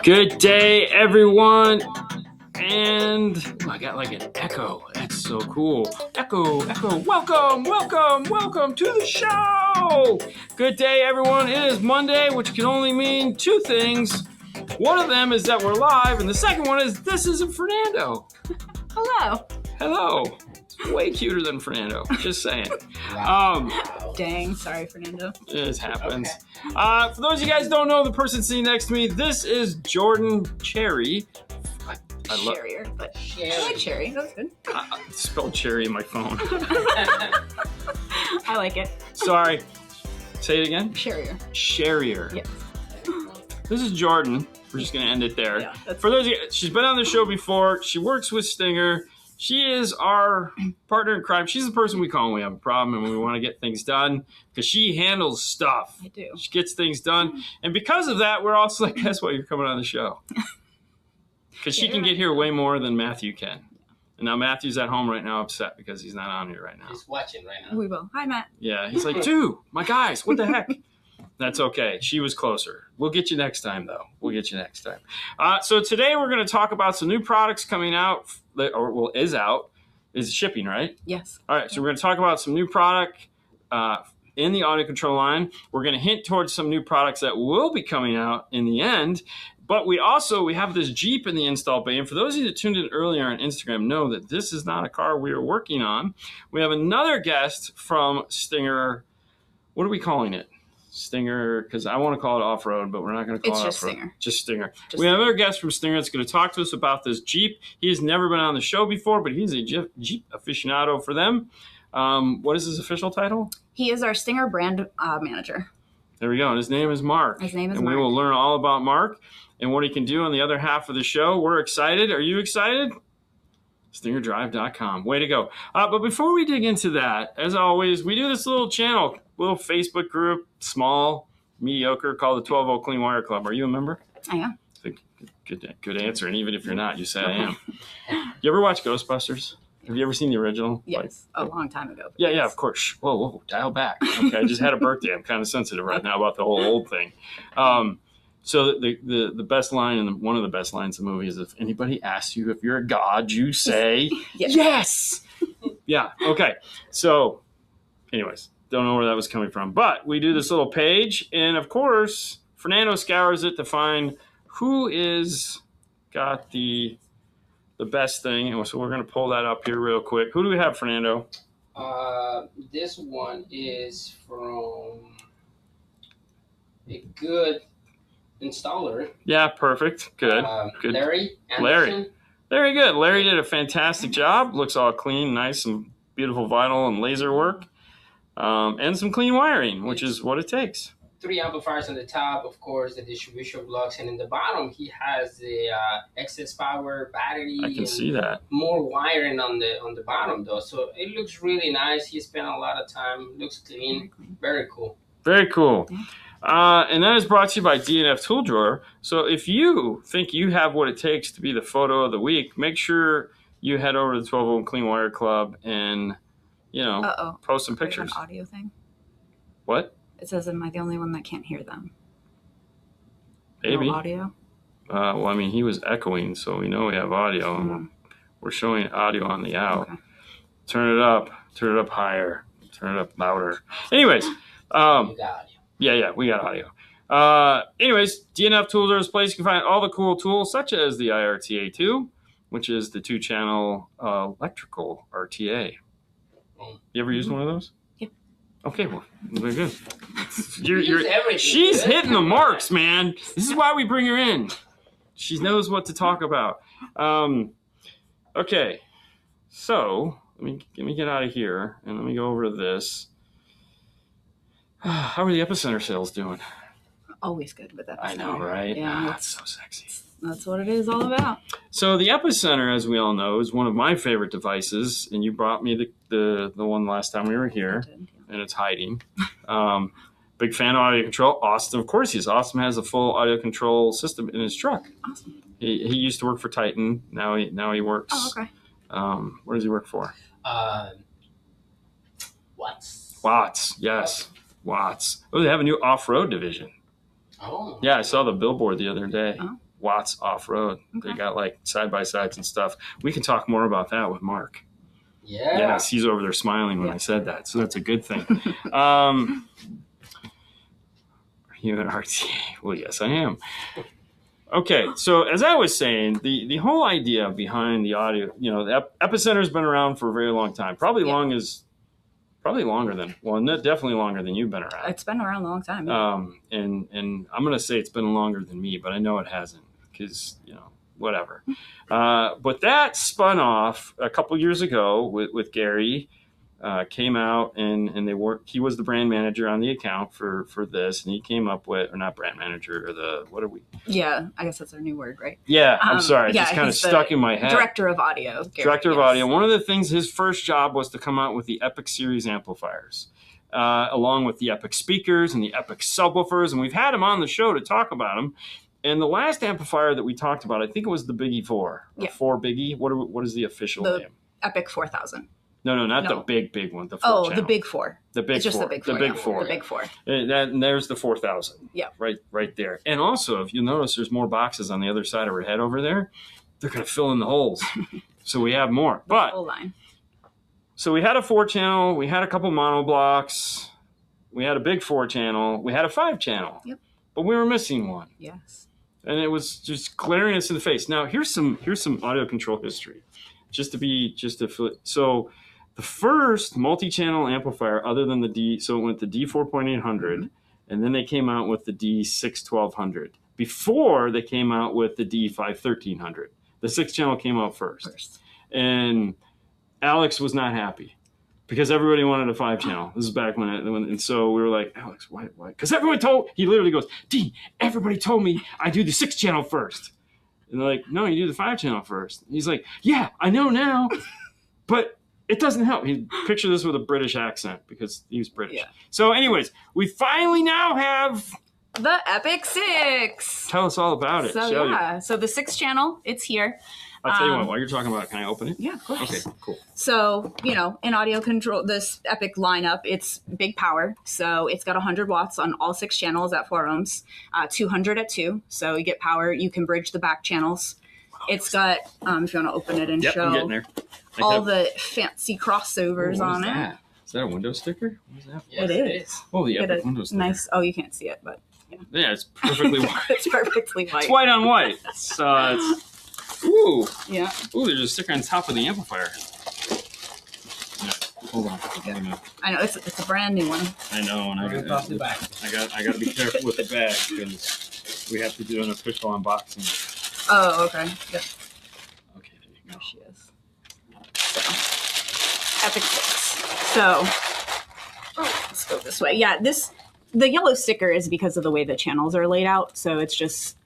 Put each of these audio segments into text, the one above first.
Good day, everyone. And I got like an echo. That's so cool. Echo. Welcome to the show. Good day, everyone. It is Monday, which can only mean two things. One of them is that we're live, and the second one is this isn't Fernando. Hello. It's way cuter than Fernando. Just saying. Dang, sorry, Fernando. It happens. Okay. For those of you guys who don't know, the person sitting next to me, this is Jordan Cherry. Cherrier, but I like Cherry. That's good. I spelled cherry in my phone. I like it. Sorry. Say it again. Cherrier. Yes. This is Jordan. We're just going to end it there. Yeah, for those of you, she's been on the show before. She works with Stinger. She is our partner in crime. She's the person we call when we have a problem and we want to get things done because she handles stuff. I do. She gets things done. And because of that, we're also like, guess what? You're coming on the show. Because she can get here way more than Matthew can. And now Matthew's at home right now upset because he's not on here right now. He's watching right now. We will. Hi, Matt. Yeah, he's like, dude, my guys, what the heck? That's okay. She was closer. We'll get you next time, though. So today we're going to talk about some new products coming out, is out. Is shipping, right? Yes. All right, so we're going to talk about some new product in the audio control line. We're going to hint towards some new products that will be coming out in the end. But we have this Jeep in the install bay. And for those of you that tuned in earlier on Instagram, know that this is not a car we are working on. We have another guest from Stinger. What are we calling it? Stinger, because I want to call it off-road, but we're not going to call it off-road. Stinger. Just Stinger. We have another guest from Stinger that's going to talk to us about this Jeep. He has never been on the show before, but he's a Jeep aficionado for them. What is his official title? He is our Stinger brand manager. There we go. And his name is Mark. And we will learn all about Mark and what he can do on the other half of the show. We're excited. Are you excited? StingerDrive.com. Way to go. But before we dig into that, as always, we do this little Facebook group, small, mediocre, called the 12 Volt Clean Wire Club. Are you a member? I am. Good answer. And even if you're not, you say I am. You ever watch Ghostbusters? Have you ever seen the original? Yes, a long time ago. Yeah, of course. Whoa, dial back. Okay, I just had a birthday. I'm kind of sensitive right now about the whole old thing. So the best line, and one of the best lines in the movie is, if anybody asks you if you're a god, you say, yes! Yeah, okay. So, anyways, don't know where that was coming from. But we do this little page, and of course, Fernando scours it to find who is got the best thing. And so we're going to pull that up here real quick. Who do we have, Fernando? This one is from a good installer. Yeah, perfect. Good. Larry Anderson. Larry. Very good. Larry did a fantastic job. Looks all clean, nice, and beautiful vinyl and laser work. And some clean wiring, which is what it takes. 3 amplifiers on the top, of course, the distribution blocks, and in the bottom he has the excess power battery. I can see that. More wiring on the bottom though, so it looks really nice. He spent a lot of time. Looks clean. Very cool. Very cool. And that is brought to you by D&F Tool Drawer. So if you think you have what it takes to be the photo of the week, make sure you head over to the 12 Volt Clean Wire Club and post some pictures. An audio thing. What? It says, am I the only one that can't hear them? Maybe. No audio? Well, I mean, he was echoing, so we know we have audio. And we're showing audio on the out. Okay. Turn it up higher, turn it up louder. Anyways. We got audio. Yeah, we got audio. Anyways, DNF Tools are this place. You can find all the cool tools, such as the IRTA2, which is the 2-channel electrical RTA. You ever used one of those? Okay, well, very good. She's hitting the marks, man. This is why we bring her in. She knows what to talk about. Okay, so let me get out of here and let me go over to this. How are the Epicenter sales doing? Always good with Epicenter. I know, right? Yeah, that's so sexy. That's what it is all about. So the Epicenter, as we all know, is one of my favorite devices, and you brought me the one last time we were here. I did, yeah. And it's hiding. Big fan of audio control. Austin, of course, Austin has a full audio control system in his truck. Awesome. He used to work for Titan. Now he works. Oh, okay. What does he work for? Watts. Watts, yes. Watts. Oh, they have a new off-road division. Oh. Yeah, I saw the billboard the other day. Oh. Watts Off-Road. Okay. They got like side-by-sides and stuff. We can talk more about that with Mark. Yeah. Yes, he's over there smiling when I said that, so that's a good thing. You an RTA? Well, yes, I am. Okay, so as I was saying, the whole idea behind the audio, the Epicenter's been around for a very long time. Probably longer than, definitely longer than you've been around. It's been around a long time. And I'm going to say it's been longer than me, but I know it hasn't because, whatever. But that spun off a couple years ago with Gary. Came out and he was the brand manager on the account for this, and he came up with, or not brand manager, or Yeah, I guess that's our new word, right? Yeah, I'm sorry, it just kind of stuck in my head. Director of audio. Gary, Director of audio. One of the things, his first job was to come out with the Epic series amplifiers, along with the Epic speakers and the Epic subwoofers, and we've had him on the show to talk about them. And the last amplifier that we talked about, I think it was the Biggie 4. Yeah. 4 Biggie. What is the official name? Epic 4000. No, not the big one. The 4 channel. The big 4. The big it's just 4. the big 4. The big 4. The big 4. And there's the 4000. Yeah. Right there. And also, if you notice, there's more boxes on the other side of her head over there. They're going to fill in the holes. So we have more. But full line. So we had a 4 channel. We had a couple mono blocks. We had a big 4 channel. We had a 5 channel. Yep. But we were missing one. Yes. And it was just glaring us in the face. Now here's some audio control history, so. The first multi-channel amplifier, other than the D, so it went to D4.800, and then they came out with the D61200. Before they came out with the D51300, the 6 channel came out first. And Alex was not happy because everybody wanted a 5 channel. This is back and so we were like, Alex, why? Because he literally goes, D, everybody told me I do the 6 channel first. And they're like, no, you do the 5 channel first. And he's like, yeah, I know now, but it doesn't help. He picture this with a British accent because he's British. Yeah. So anyways, we finally now have the Epic 6. Tell us all about it. So the 6 channel, it's here. I'll tell you what, while you're talking about it, can I open it? Yeah, of course. Okay, cool. So, in audio control, this Epic lineup, it's big power. So it's got 100 watts on all 6 channels at 4 ohms, 200 at 2. So you get power. You can bridge the back channels. It's got, if you want to open it and show. I'm getting there. All the fancy crossovers on it. Is that a window sticker? What is that? Yes, it is. Oh, the Epic window sticker. Nice. Oh, you can't see it, but yeah, it's perfectly white. It's perfectly white. It's white on white. It's ooh. Yeah. Ooh, there's a sticker on top of the amplifier. Yeah, hold on. I know it's a brand new one. I know, and I got to be careful with the bag because we have to do an official unboxing. Oh, okay. Yep. Okay, there you go. There she is. Epic 6. So, let's go this way. Yeah, the yellow sticker is because of the way the channels are laid out. So it's just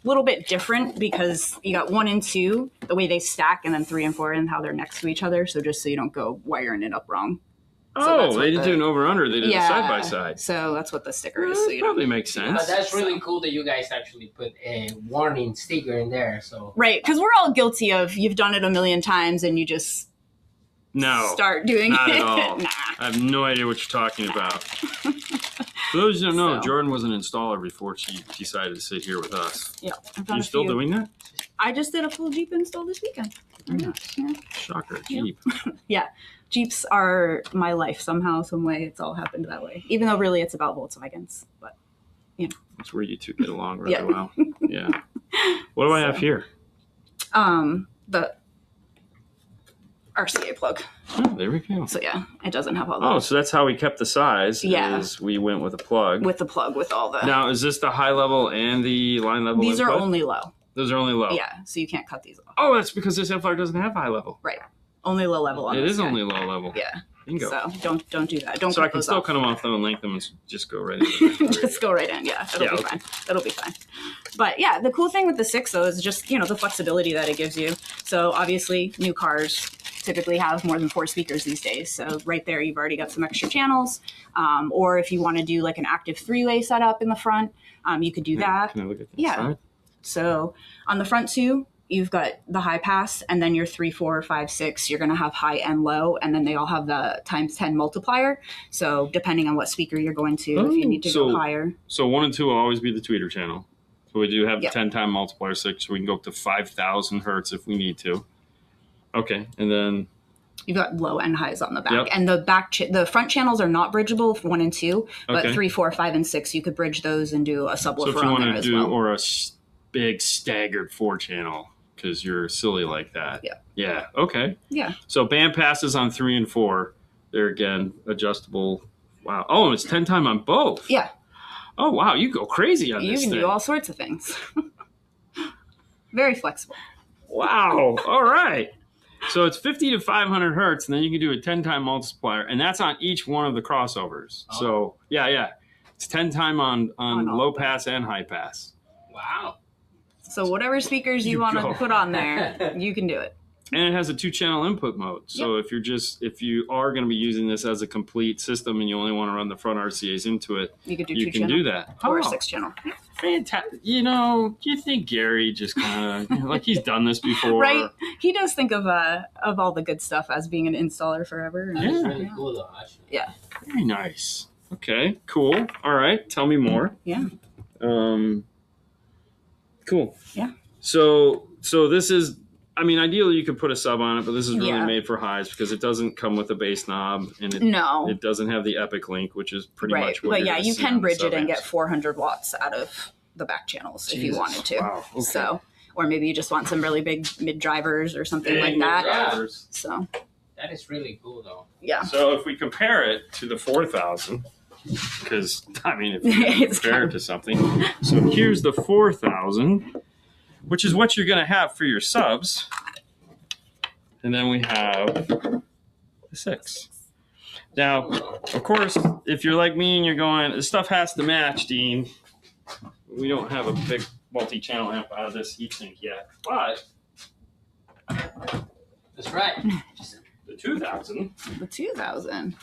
a little bit different because you got 1 and 2, the way they stack, and then 3 and 4 and how they're next to each other. So just so you don't go wiring it up wrong. So they didn't do an over-under. They did a side-by-side. So that's what the sticker is. So you probably makes sense. But that's really cool that you guys actually put a warning sticker in there. So right, because we're all guilty of, you've done it a million times and you just start doing not it. At all. Nah. I have no idea what you're talking about. For those who don't know, Jordan was an installer before she decided to sit here with us. Yeah. Are you still doing that? I just did a full Jeep install this weekend. Yeah. Shocker, Jeep. Yeah. Jeeps are my life somehow, some way. It's all happened that way. Even though really it's about Volkswagens. But, That's where you two get along really well. Yeah. What do I have here? The RCA plug. Oh, there we go. So yeah, it doesn't have all that. Oh, so that's how we kept the size. Yeah. Is we went with a plug. With the plug, with all the... Now, is this the high level and the line level These input? are only low. Those are only low? Yeah, so you can't cut these off. Oh, that's because this amplifier doesn't have high level. Right. Only low level on It this is guy. only low level. Yeah. Bingo. So don't do that. Don't So I can still cut them off though and lengthen them and just go right in. Just go right in. Yeah, that'll be fine. That'll be fine. But yeah, the cool thing with the 6 though is just, the flexibility that it gives you. So obviously new cars typically have more than 4 speakers these days. So right there, you've already got some extra channels. Or if you want to do like an active 3-way setup in the front, you could do that. Can I look at that side? So on the front 2, you've got the high pass, and then your 3, 4, 5, 6, you're going to have high and low, and then they all have the times 10 multiplier. So depending on what speaker you're going to, if you need to go higher. So 1 and 2 will always be the tweeter channel. So we do have the Yep. 10 time multiplier 6, so we can go up to 5,000 hertz if we need to. Okay, and then You've got low and highs on the back, Yep. and the front channels are not bridgeable, 1 and 2, but Okay. 3, 4, 5, and 6 you could bridge those and do a so subwoofer if you on want there to as do well. or a big staggered 4 channel because you're silly like that. Yeah. Yeah. Okay. Yeah. So band passes on 3 and 4. They're again adjustable. Wow. Oh, and it's 10 time on both. Yeah. Oh wow, you go crazy on You this can thing. do all sorts of things. Very flexible. Wow. All right. So it's 50 to 500 hertz, and then you can do a 10 time multiplier, and that's on each one of the crossovers. Oh. So yeah, it's 10 time on On all low of them. pass and high pass, Wow. So whatever speakers you You want go. to put on there, you can do it. and it has a 2-channel input mode. So if you are going to be using this as a complete system, and you only want to run the front RCA's into it, You could do you 2 can channel do that. or Oh, 6 channel. fantastic! You know, do you think Gary just kind of like he's done this before? Right? He does think of all the good stuff as being an installer forever. That's Yeah. really cool, though, actually. Yeah. Very nice. Okay, cool. All right, tell me more. Yeah. Cool. Yeah. So this is, I mean, ideally you could put a sub on it, but this is really Yeah. made for highs because it doesn't come with a bass knob, and No. it doesn't have the Epic link, which is pretty Right. much what But you're yeah, gonna you see can on the bridge it and sub get amps. 400 watts out of the back channels if you Jesus. wanted to. Wow. Okay. So, or maybe you just want some really big mid drivers or something Big like that. drivers. So, That is really cool, though. yeah. So if we compare it to the 4000, because I mean, if you It's compare kind it to something, so here's the 4000, which is what you're going to have for your subs, and then we have the 6. Now, of course, if you're like me and you're going, this stuff has to match, Dean. We don't have a big multi-channel amp out of this heatsink yet, but That's right. the 2000, The 2000.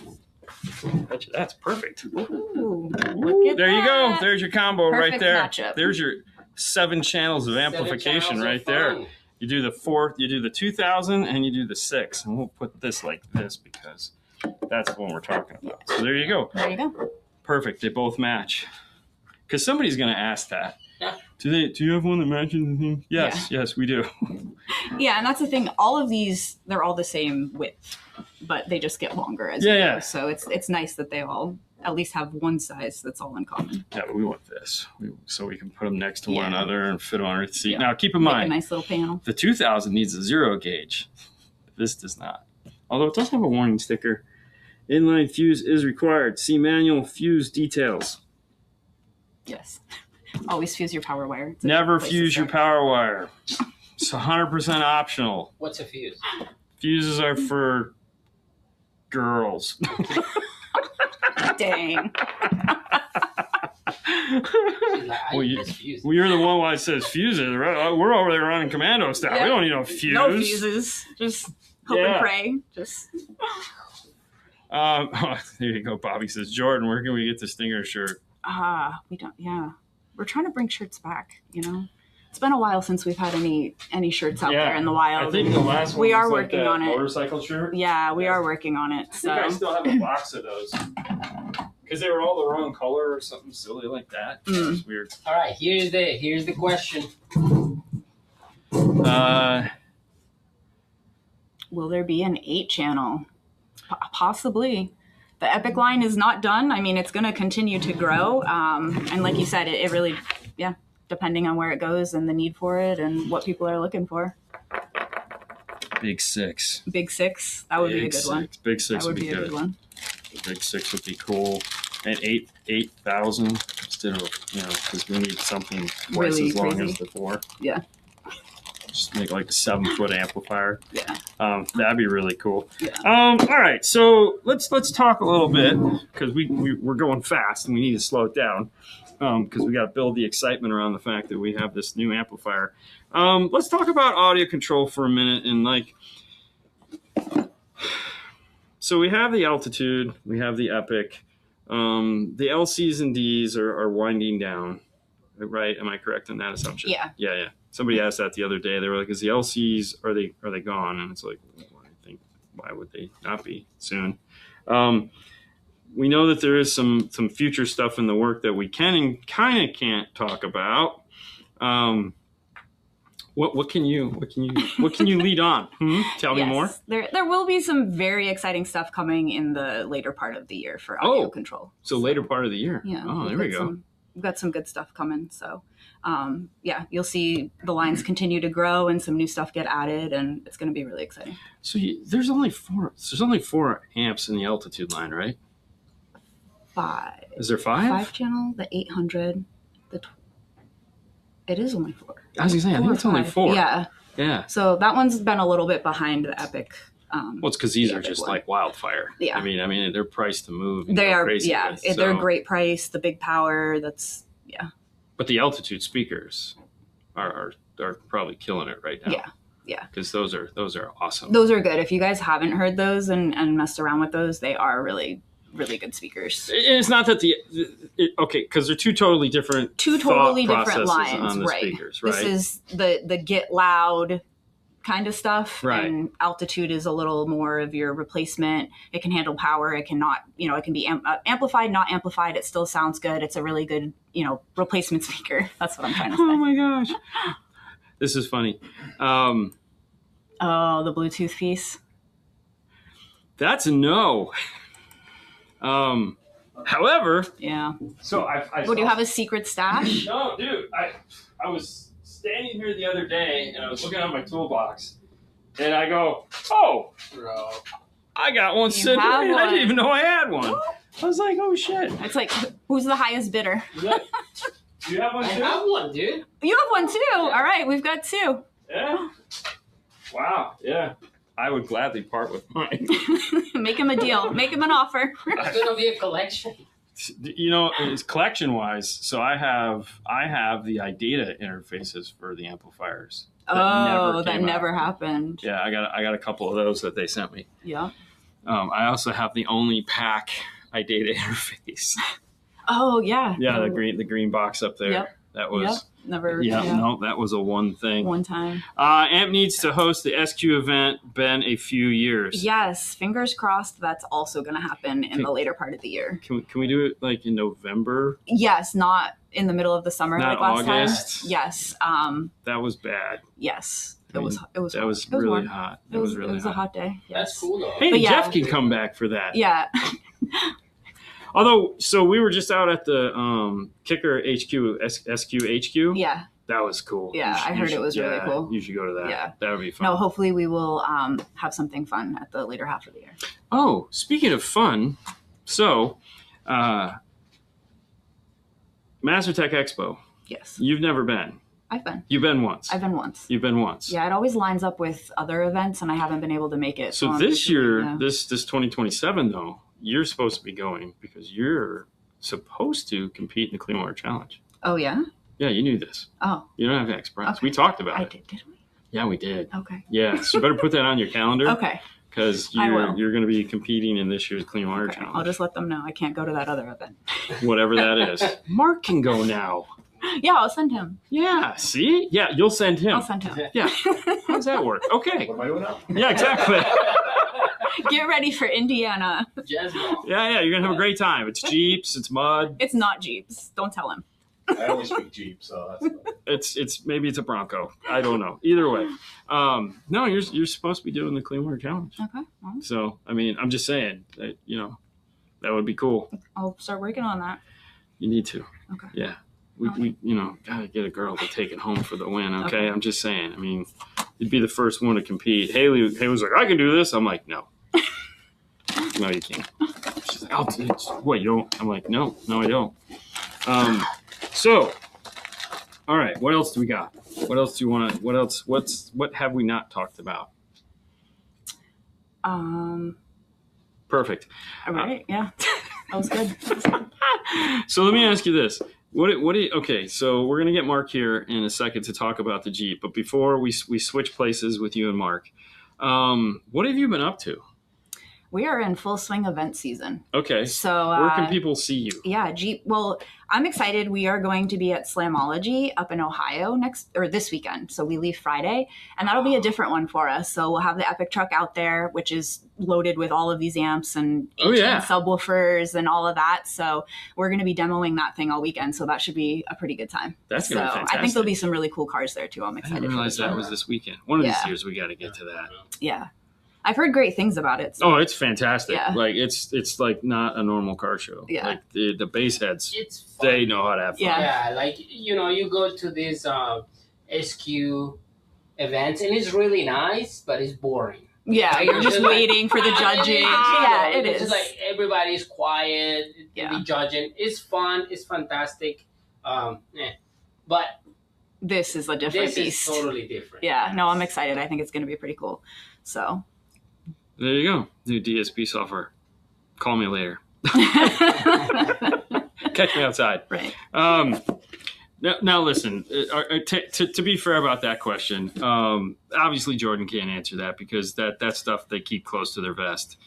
bet you that's perfect. Ooh, look at There you go. that. There's your combo right Perfect there. matchup. There's your 7 channels of 7 amplification channels right of there. fun. You do the 4th, you do the 2000, and you do the 6. And we'll put this like this because that's what we're talking about. So there you go. There you go. Perfect. They both match. Because somebody's going to ask that. Yeah. Do you have one that matches the thing? Yes, we do. Yeah, and that's the thing. All of these, they're all the same width, but they just get longer as Yeah, you yeah. go. So it's nice that they all at least have one size that's all in common. Yeah, but we want this. So we can put them next to one Yeah. another and fit them on our seat. Yeah. Now, keep in Make a mind, nice little panel. the 2000 needs a 0 gauge. This does not. Although it does have a warning sticker. Inline fuse is required. See manual fuse details. Yes. Always fuse your power wire. It's a Never good place to fuse your start. power wire. It's 100% optional. What's a fuse? Fuses are for girls. Dang. She's like, I Well, need you- this fuse. Well, you're the one why it says fuses. Right? We're over there running commando style. Yeah. We don't need no fuse. No fuses. Just hope Yeah. and pray. Just There you go. Bobby says, Jordan, where can we get the Stinger shirt? we don't. Yeah, we're trying to bring shirts back. You know, it's been a while since we've had any shirts out Yeah, there in the wild. I think the last one we are was like working that on it. motorcycle shirt. Yeah, we Yeah. are working on it. I think I So still have a box of those because they were all the wrong color or something silly like that. It was weird. All right, here's the question. will there be an 8-channel? Possibly. The Epic line is not done. I mean, it's going to continue to grow. And like you said, it really, yeah, depending on where it goes and the need for it and what people are looking for. Big 6. Big 6, that would be a good one. Big 6 That would would be be a good. good one. Big 6 would be cool. And 8,000 instead of, because we need something twice Really as long crazy. as the 4. Yeah. Just make like a 7-foot amplifier. Yeah. That'd be really cool. Yeah. All right, so let's talk a little bit because we're going fast and we need to slow it down because we got to build the excitement around the fact that we have this new amplifier. Let's talk about audio control for a minute and so we have the Altitude, we have the Epic. The LCs and Ds are winding down. right? Am I correct in that assumption? Yeah. Somebody asked that the other day. They were like, "Is the LCs are they gone?" And it's like, well, I think why would they not be soon? We know that there is some future stuff in the work that we can and kind of can't talk about. What can you lead on? Tell me more. There will be some very exciting stuff coming in the later part of the year for AudioControl. So later part of the year. Yeah. Oh, there we go. We've got some good stuff coming. So, you'll see the lines continue to grow and some new stuff get added, and it's going to be really exciting. So there's only 4 amps in the altitude line, right? 5. Is there 5? 5 channel, the 800, it is only 4. I was gonna say, I think it's only 4. Yeah. So that one's been a little bit behind the Epic. Well, it's because these are just like wildfire. Yeah. I mean, they're priced to move. They are. Crazy with, they're a great price. The big power. But the altitude speakers are probably killing it right now. Yeah. Because those are awesome. Those are good. If you guys haven't heard those and messed around with those, they are really, really good speakers. And it's not that because they're two totally different lines, on the speakers, right? This is the get loud kind of stuff, right? And altitude is a little more of your replacement. It can handle power. It cannot, it can be amplified, not amplified. It still sounds good. It's a really good, replacement speaker. That's what I'm trying to say. Oh my gosh, this is funny. The Bluetooth piece. That's a no. However, yeah. So I do you have a secret stash? No, dude. I was standing here the other day and I was looking at my toolbox, and I go, "Oh, bro, I got one sitting there. I didn't even know I had one." I was like, "Oh shit!" It's like, who's the highest bidder? Do you have one too? I have one, dude. You have one too. Yeah. All right, we've got 2. Yeah. Wow. Yeah. I would gladly part with mine. Make him a deal. Make him an offer. It's gonna be a collection. It's collection wise. So I have the iData interfaces for the amplifiers. That never happened. Yeah, I got a couple of those that they sent me. Yeah. I also have the only pack iData interface. Oh yeah. Yeah, the green box up there. Yep. That was never. Yeah, no, that was a one thing. One time. AMP needs to host the SQ event. Been a few years. Yes, fingers crossed. That's also going to happen in the later part of the year. Can we do it like in November? Yes, not in the middle of the summer not like last August. time. Yes. That was bad. Yes. It was really really hot. It was really hot. A hot day. Yes. That's cool though. Hey, Jeff can come back for that. Yeah. Although, so we were just out at the Kicker HQ, SQ HQ. Yeah. That was cool. Yeah, I heard it was really cool. You should go to that. Yeah. That would be fun. No, hopefully we will have something fun at the later half of the year. Oh, speaking of fun, so MasterTech Expo. Yes. You've never been. I've been. You've been once. I've been once. You've been once. Yeah, it always lines up with other events, and I haven't been able to make it. So this year, this 2027 though, you're supposed to be going because you're supposed to compete in the Clean Water Challenge. Oh yeah. Yeah, you knew this. Oh. You don't have Hex Prize. Okay. We talked about it. Did we? Yeah, we did. Okay. Yeah, so you better put that on your calendar. Okay. Because you're going to be competing in this year's Clean Water Challenge. I'll just let them know I can't go to that other event. Whatever that is. Mark can go now. Yeah, I'll send him. Yeah, see? Yeah, you'll send him. I'll send him. Yeah. How does that work? Okay. What am I doing now? Yeah, exactly. Get ready for Indiana. Yeah, you're going to have a great time. It's Jeeps, it's mud. It's not Jeeps. Don't tell him. I only speak Jeep, so that's it's maybe it's a Bronco. I don't know. Either way. No, you're supposed to be doing the Clean Water Challenge. Okay. Well, So, I mean, I'm just saying that, that would be cool. I'll start working on that. You need to. Okay. Yeah. We gotta get a girl to take it home for the win. Okay. I'm just saying. I mean, you'd be the first one to compete. Haley was like, I can do this. I'm like, no. No, you can't. She's like, what, you don't? I'm like, no, I don't. So, all right, what else do we got? What else do you want to, what have we not talked about? Perfect. All right. Yeah. That was good. So let me ask you this. Okay, so we're going to get Mark here in a second to talk about the Jeep. But before we switch places with you and Mark, what have you been up to? We are in full swing event season. Okay. So where can people see you? Yeah, Jeep. Well, I'm excited. We are going to be at Slamology up in Ohio this weekend. So we leave Friday, and that'll be a different one for us. So we'll have the Epic truck out there, which is loaded with all of these amps and subwoofers and all of that. So we're going to be demoing that thing all weekend. So that should be a pretty good time. That's going to be fantastic. I think there'll be some really cool cars there too. I'm excited. I didn't realize that was this weekend. One of these years we got to get to that. Yeah. I've heard great things about it. So. Oh, it's fantastic. Yeah. Like it's like not a normal car show. Yeah. Like the bass heads, they know how to have fun. Yeah. Like, you go to these SQ events and it's really nice, but it's boring. Yeah. Like, you're just waiting for the judging. Yeah, it is. It's like everybody's quiet. Be judging. It's fun. It's fantastic. But this is a different beast. This is totally different. Yeah. No, I'm excited. I think it's going to be pretty cool. So there you go. New DSP software. Call me later. Catch me outside. Right. Now listen, to be fair about that question, obviously Jordan can't answer that because that stuff they keep close to their vest.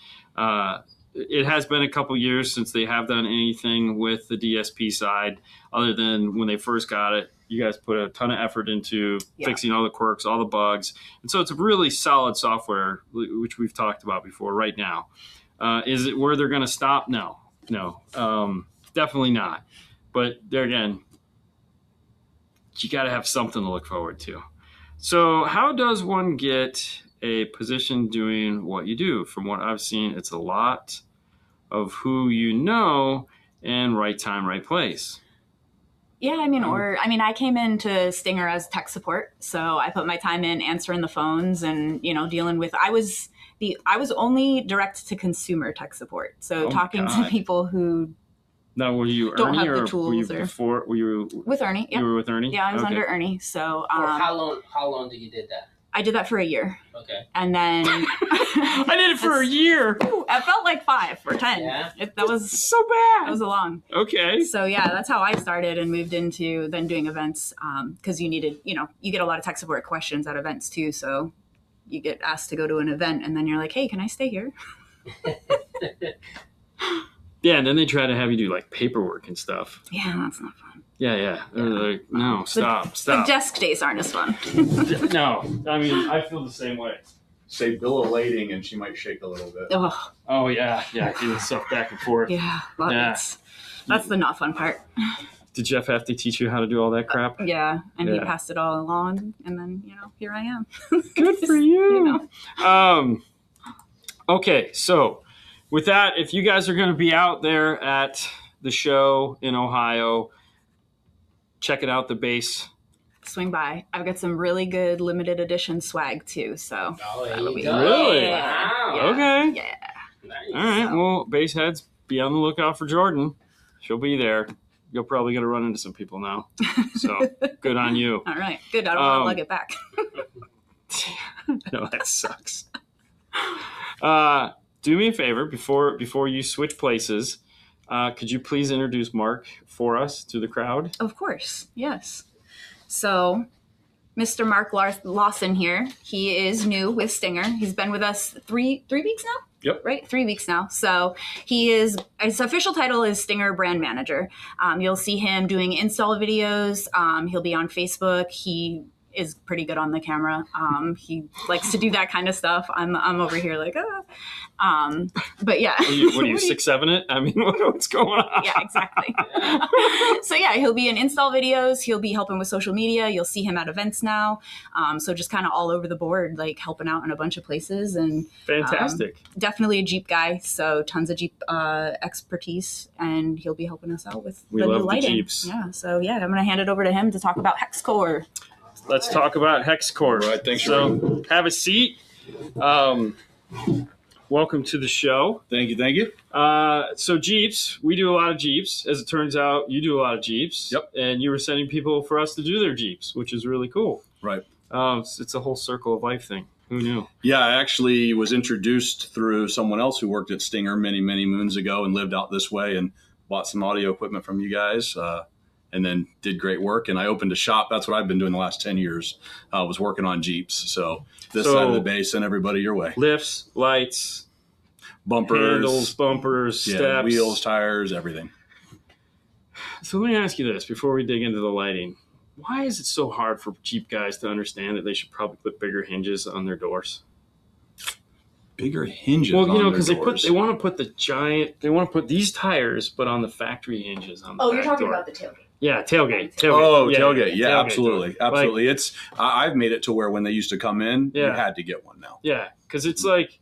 It has been a couple years since they have done anything with the DSP side other than when they first got it. You guys put a ton of effort into fixing all the quirks, all the bugs. And so it's a really solid software, which we've talked about before right now. Is it where they're going to stop? No, definitely not. But there again, you got to have something to look forward to. So how does one get a position doing what you do? From what I've seen, it's a lot of who you know and right time, right place. Yeah, I came into Stinger as tech support, so I put my time in answering the phones and dealing with. I was only direct to consumer tech support, so talking to people who. Now, were you don't Ernie have the or tools were you before? Were you with Ernie? Yeah. You were with Ernie. Yeah, I was under Ernie. So for how long did you did that? I did that for a year. Okay. And then I did it for a year. I felt like 5 or 10. Yeah. That was so bad. That was a long. Okay. So yeah, that's how I started and moved into then doing events because you needed, you get a lot of tech support questions at events too. So you get asked to go to an event and then you're like, hey, can I stay here? Yeah, and then they try to have you do like paperwork and stuff. Yeah, that's not fun. Yeah. They're like, no, stop. The desk days aren't as fun. No, I feel the same way. Say bill of lading and she might shake a little bit. Oh yeah, getting stuff back and forth. Yeah, that's the not fun part. Did Jeff have to teach you how to do all that crap? Yeah, and he passed it all along, and then here I am. Good for you. Okay, so with that, if you guys are going to be out there at the show in Ohio, checking out the bass. Swing by. I've got some really good limited edition swag too. So that'll be really? Wow. Okay. Yeah. Nice. All right. Well, bass heads, be on the lookout for Jordan. She'll be there. You're probably going to run into some people now. So good on you. All right. Good. I don't want to lug it back. No, that sucks. Do me a favor before you switch places. Could you please introduce Mark for us to the crowd? Of course. Yes. So, Mr. Mark Lawson here. He is new with Stinger. He's been with us three weeks now? Yep. Right? 3 weeks now. So his official title is Stinger Brand Manager. You'll see him doing install videos. He'll be on Facebook. He is pretty good on the camera. He likes to do that kind of stuff. I'm over here like, but yeah. What are you 6'7" it? I mean, what's going on? Yeah, exactly. So yeah, he'll be in install videos. He'll be helping with social media. You'll see him at events now. So just kind of all over the board, like helping out in a bunch of places. And fantastic. Definitely a Jeep guy. So tons of Jeep expertise, and he'll be helping us out with the new lighting. The Jeeps. Yeah. So yeah, I'm going to hand it over to him to talk about HexCore. Let's talk about HexCore. All right, thanks. So have a seat. Welcome to the show. Thank you. So Jeeps, we do a lot of Jeeps. As it turns out, you do a lot of Jeeps. Yep. And you were sending people for us to do their Jeeps, which is really cool. Right. It's a whole circle of life thing. Who knew? Yeah, I actually was introduced through someone else who worked at Stinger many, many moons ago and lived out this way and bought some audio equipment from you guys. And then did great work. And I opened a shop. That's what I've been doing the last 10 years. I was working on Jeeps. So this side of the bass and everybody your way. Lifts, lights. bumpers, handles, bumpers, steps, wheels, tires, everything. So let me ask you this before we dig into the lighting. Why is it so hard for Jeep guys to understand that they should probably put bigger hinges on their doors? Bigger hinges. Well, because they want to put they want to put these tires, but on the factory hinges on the Oh, back you're talking door. about the tailgate. Yeah, tailgate. Oh, yeah, tailgate. Yeah, tailgate absolutely. door. Absolutely. I've made it to where when they used to come in, you had to get one now. Yeah, because it's like,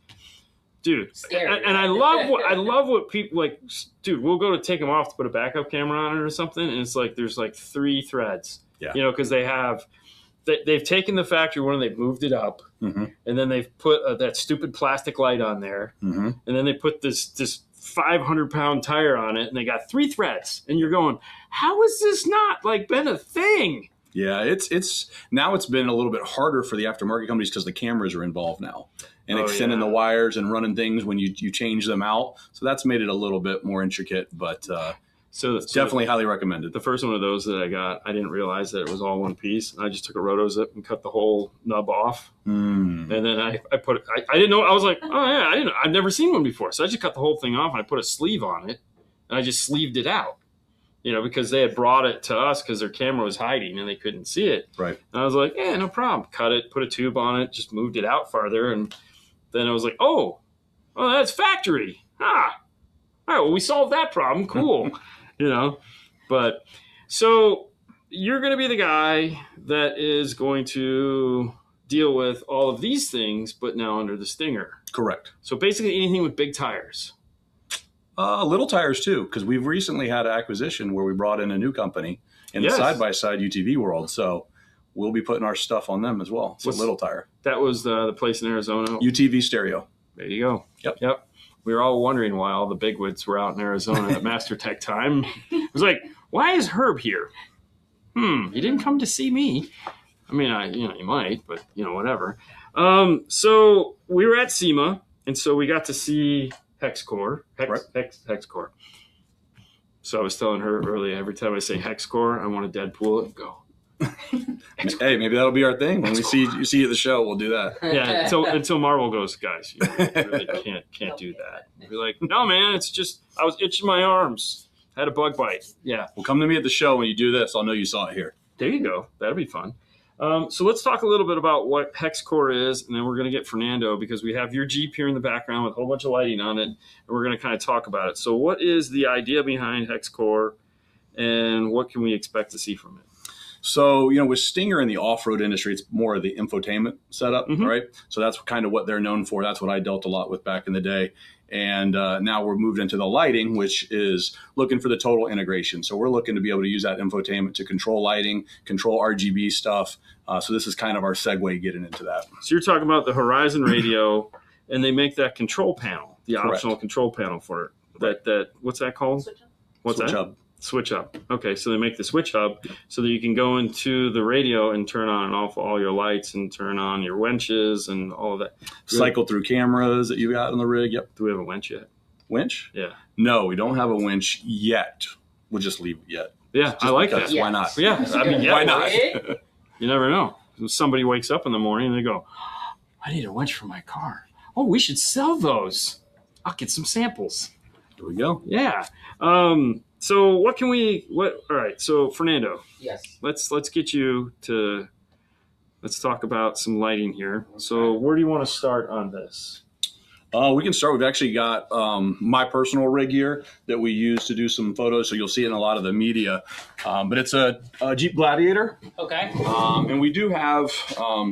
dude, Scary. and I love what people like, dude, we'll go to take them off to put a backup camera on it or something, and it's like there's like 3 threads. Yeah. Because they've taken the factory one and they've moved it up, and then they've put that stupid plastic light on there, and then they put this 500-pound tire on it, and they got 3 threads, and you're going, how has this not like been a thing? Yeah, it's now it's been a little bit harder for the aftermarket companies because the cameras are involved now and extending the wires and running things when you change them out. So that's made it a little bit more intricate, but so definitely highly recommended. The first one of those that I got, I didn't realize that it was all one piece. I just took a roto zip and cut the whole nub off. And then I put it, I didn't know, I was like, oh yeah, I've never seen one before. So I just cut the whole thing off and I put a sleeve on it and I just sleeved it out, because they had brought it to us because their camera was hiding and they couldn't see it. Right. And I was like, yeah, no problem. Cut it, put a tube on it, just moved it out farther. And then I was like, oh, that's factory. All right, well, we solved that problem. Cool. But so you're going to be the guy that is going to deal with all of these things, but now under the Stinger. Correct. So basically anything with big tires. Little tires too, because we've recently had an acquisition where we brought in a new company in the side-by-side UTV world. So we'll be putting our stuff on them as well. So little tire. That was the place in Arizona. UTV stereo. There you go. Yep. We were all wondering why all the bigwigs were out in Arizona at Master Tech time. It was like, why is Herb here? He didn't come to see me. I mean, he might, but whatever. So we were at SEMA, and so we got to see HexCore. HexCore. So I was telling her earlier, every time I say HexCore, I want to Deadpool it and go. Hey, maybe that'll be our thing. When we see you at the show, we'll do that. Yeah, until Marvel goes, guys, you really can't do that. You'll be like, no, man, it's just I was itching my arms. Had a bug bite. Yeah. Well, come to me at the show when you do this. I'll know you saw it here. There you go. That'll be fun. So let's talk a little bit about what HexCore is, and then we're going to get Fernando because we have your Jeep here in the background with a whole bunch of lighting on it, and we're going to kind of talk about it. So what is the idea behind HexCore, and what can we expect to see from it? So, with Stinger in the off-road industry, it's more of the infotainment setup, right? So that's kind of what they're known for. That's what I dealt a lot with back in the day. And now we're moved into the lighting, which is looking for the total integration. So we're looking to be able to use that infotainment to control lighting, control RGB stuff. So this is kind of our segue getting into that. So you're talking about the Horizon radio, and they make that control panel, the Correct. optional control panel for it. That what's that called? What's Switch that? hub. Switch hub. Okay, so they make the switch hub so that you can go into the radio and turn on and off all your lights and turn on your winches and all of that. Cycle through cameras that you got on the rig. Yep. Do we have a winch yet? Winch? Yeah. No, we don't have a winch yet. We'll just leave it yet. Yeah, Just I like because. that. Why not? Yeah, I mean, yeah. Why not? You never know. Somebody wakes up in the morning and they go, I need a winch for my car. Oh, we should sell those. I'll get some samples. Here we go. Yeah. So what can we? All right. So Fernando. Yes. Let's get you to. Let's talk about some lighting here. So where do you want to start on this? We can start. We've actually got my personal rig here that we use to do some photos. So you'll see it in a lot of the media. But it's a Jeep Gladiator. Okay. And we do have,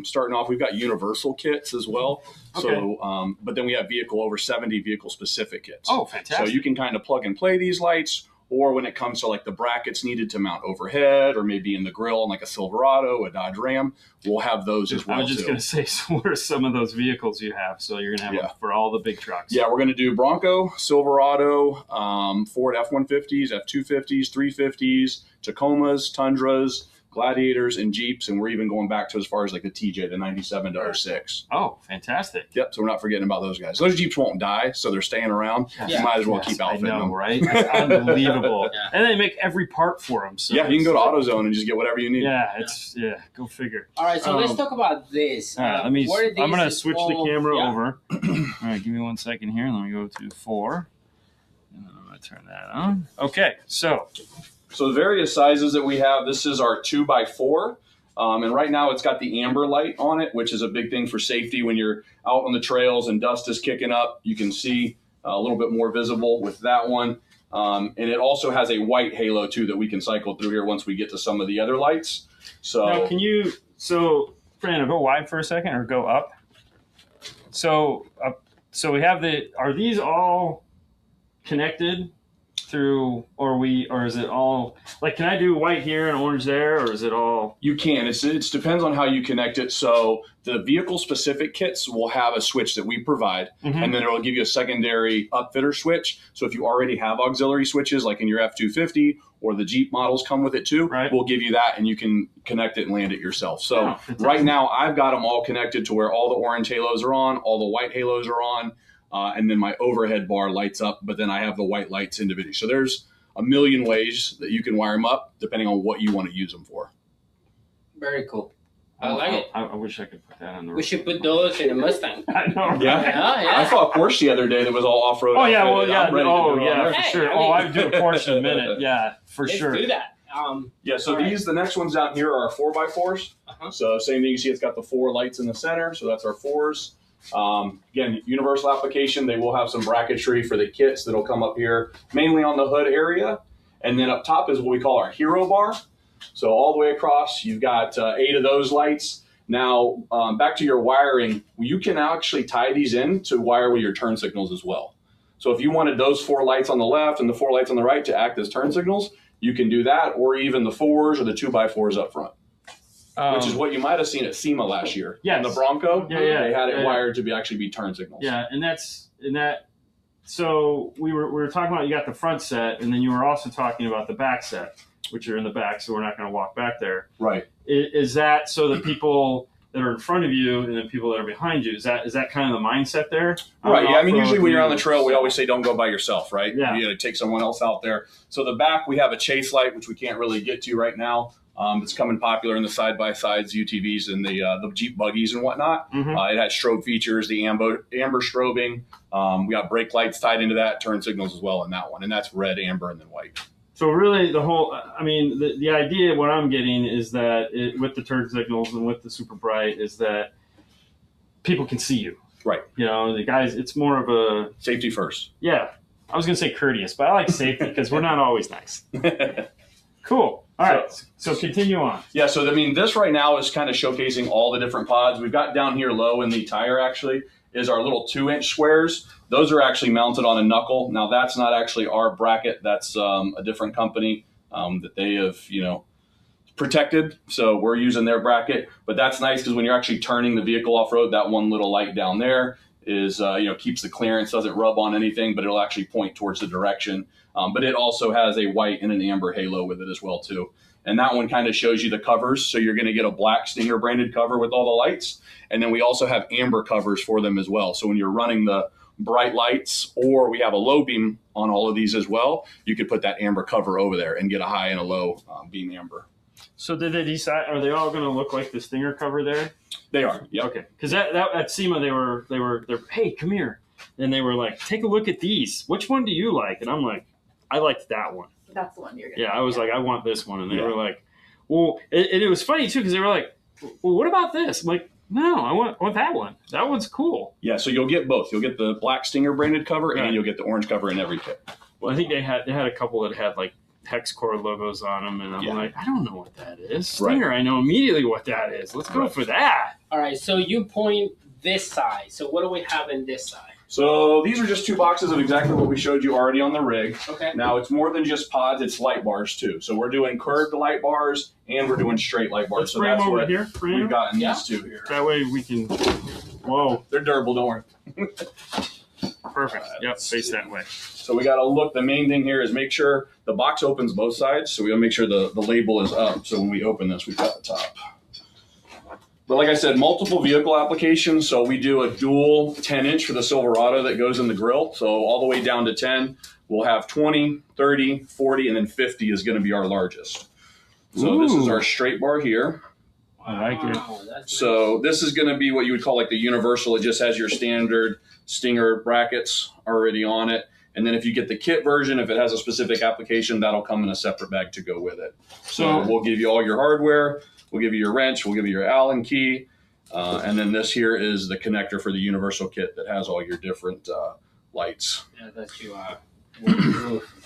starting off, we've got universal kits as well. Okay. So, but then we have over 70 vehicle specific kits. Oh, fantastic. So you can kind of plug and play these lights. Or when it comes to like the brackets needed to mount overhead or maybe in the grill on like a Silverado, a Dodge Ram, we'll have those as well. I was just going to say, so what are some of those vehicles you have? So you're going to have them for all the big trucks. Yeah, we're going to do Bronco, Silverado, Ford F-150s, F-250s, 350s, Tacomas, Tundras, Gladiators, and Jeeps, and we're even going back to as far as like the TJ, the 97 to 06. Oh, fantastic. Yep, so we're not forgetting about those guys. Those Jeeps won't die, so they're staying around. You might as well keep outfitting them. Right? That's unbelievable. And they make every part for them. So yeah, you can go to AutoZone and just get whatever you need. Yeah, go figure. All right, so let's talk about this. All right, I'm going to switch the camera over. All right, give me 1 second here. Let me go to 4. And then I'm going to turn that on. Okay, so the various sizes that we have, this is our 2x4. And right now it's got the amber light on it, which is a big thing for safety. When you're out on the trails and dust is kicking up, you can see a little bit more visible with that one. And it also has a white halo too that we can cycle through here once we get to some of the other lights. So now Fernando, go wide for a second or go up. So we have are these all connected through, or is it all, like, can I do white here and orange there, or is it all? You can. It depends on how you connect it. So the vehicle specific kits will have a switch that we provide, and then it'll give you a secondary upfitter switch. So if you already have auxiliary switches, like in your F-250 or the Jeep models come with it too, we'll give you that, and you can connect it and land it yourself. So right now I've got them all connected to where all the orange halos are on, all the white halos are on. And then my overhead bar lights up, but then I have the white lights individually. So there's a million ways that you can wire them up depending on what you want to use them for. Very cool. I like it. I wish I could put that on the We should put those in a Mustang. I know. Yeah. I saw a Porsche the other day that was all off-road. Oh, yeah. Well, yeah. For Hey, sure. I would do a Porsche in a minute. Yeah, for sure. Let's do that. So the next ones down here are our 4x4s. So same thing, you see it's got the 4 lights in the center. So that's our 4s. Again, universal application. They will have some bracketry for the kits that'll come up here, mainly on the hood area. And then up top is what we call our hero bar. So all the way across, you've got 8 of those lights. Now, back to your wiring, you can actually tie these in to wire with your turn signals as well. So if you wanted those 4 lights on the left and the 4 lights on the right to act as turn signals, you can do that, or even the 4s or the 2x4s up front. Which is what you might have seen at SEMA last year. Yes. In the Bronco, they had it wired to actually be turn signals. Yeah, so we were talking about, you got the front set, and then you were also talking about the back set, which are in the back, so we're not going to walk back there. Right. Is that so the people that are in front of you and the people that are behind you, is that kind of the mindset there? Right, yeah. I mean, usually when you're on the trail, we always say don't go by yourself, right? Yeah. You got to take someone else out there. So the back, we have a chase light, which we can't really get to right now. It's coming popular in the side-by-sides, UTVs, and the Jeep buggies and whatnot. It has strobe features, the amber strobing. We got brake lights tied into that, turn signals as well in that one. And that's red, amber, and then white. So really the idea, what I'm getting is that with the turn signals and with the super bright is that people can see you. Right. You know, the guys, it's more of a... Safety first. Yeah. I was going to say courteous, but I like safety because we're not always nice. Cool. All right, so continue on. Yeah, so I mean, this right now is kind of showcasing all the different pods. We've got down here low in the tire actually is our little 2-inch squares. Those are actually mounted on a knuckle. Now that's not actually our bracket. That's a different company that they have, protected. So we're using their bracket, but that's nice because when you're actually turning the vehicle off-road, that one little light down there is, keeps the clearance, doesn't rub on anything, but it'll actually point towards the direction. But it also has a white and an amber halo with it as well too. And that one kind of shows you the covers. So you're going to get a black Stinger branded cover with all the lights. And then we also have amber covers for them as well. So when you're running the bright lights, or we have a low beam on all of these as well, you could put that amber cover over there and get a high and a low beam amber. So did they decide, are they all going to look like the Stinger cover there? They are. Yeah. Okay. Because at SEMA, they're, hey, come here. And they were like, take a look at these. Which one do you like? And I'm like, I liked that one. That's the one you're getting. Yeah, I was like, I want this one. And they were like, well, and it was funny too, because they were like, well, what about this? I'm like, no, I want that one. That one's cool. Yeah, so you'll get both. You'll get the black Stinger branded cover and you'll get the orange cover in every kit. Well, I think they had a couple that had like HexCore logos on them, and I'm like, I don't know what that is. Stinger, I know immediately what that is. Let's go for that. All right, so you point this side. So what do we have in this side? So these are just 2 boxes of exactly what we showed you already on the rig. Okay. Now it's more than just pods, it's light bars too. So we're doing curved light bars and we're doing straight light bars. Let's so bring that's them over what here. we've got in these 2 here. That way we can, whoa. They're durable, don't worry. perfect. Yep, face that way. So we got to look. The main thing here is make sure the box opens both sides. So we got to make sure the label is up. So when we open this, we've got the top. But like I said, multiple vehicle applications. So we do a dual 10-inch for the Silverado that goes in the grill. So all the way down to 10. We'll have 20, 30, 40, and then 50 is going to be our largest. So this is our straight bar here. I like it. So this is going to be what you would call like the universal. It just has your standard Stinger brackets already on it. And then if you get the kit version, if it has a specific application, that'll come in a separate bag to go with it. So we'll give you all your hardware. We'll give you your wrench. We'll give you your Allen key. And then this here is the connector for the universal kit that has all your different lights. Yeah, that's you.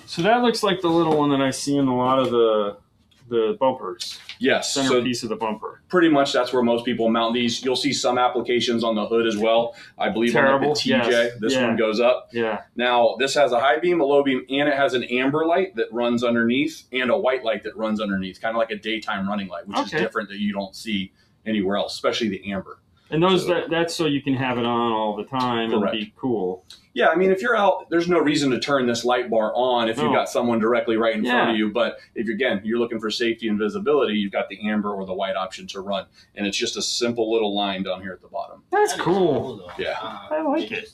So that looks like the little one that I see in a lot of the bumpers. Yes. Centerpiece of the bumper. Pretty much that's where most people mount these. You'll see some applications on the hood as well. I believe on the TJ, yes. This one goes up. Yeah. Now, this has a high beam, a low beam, and it has an amber light that runs underneath and a white light that runs underneath, kind of like a daytime running light, which is different that you don't see anywhere else, especially the amber. And those that's so you can have it on all the time and be cool. Yeah, I mean, if you're out, there's no reason to turn this light bar on if you've got someone directly right in front of you. But if you're looking for safety and visibility, you've got the amber or the white option to run. And it's just a simple little line down here at the bottom. That's cool. Yeah. I like it.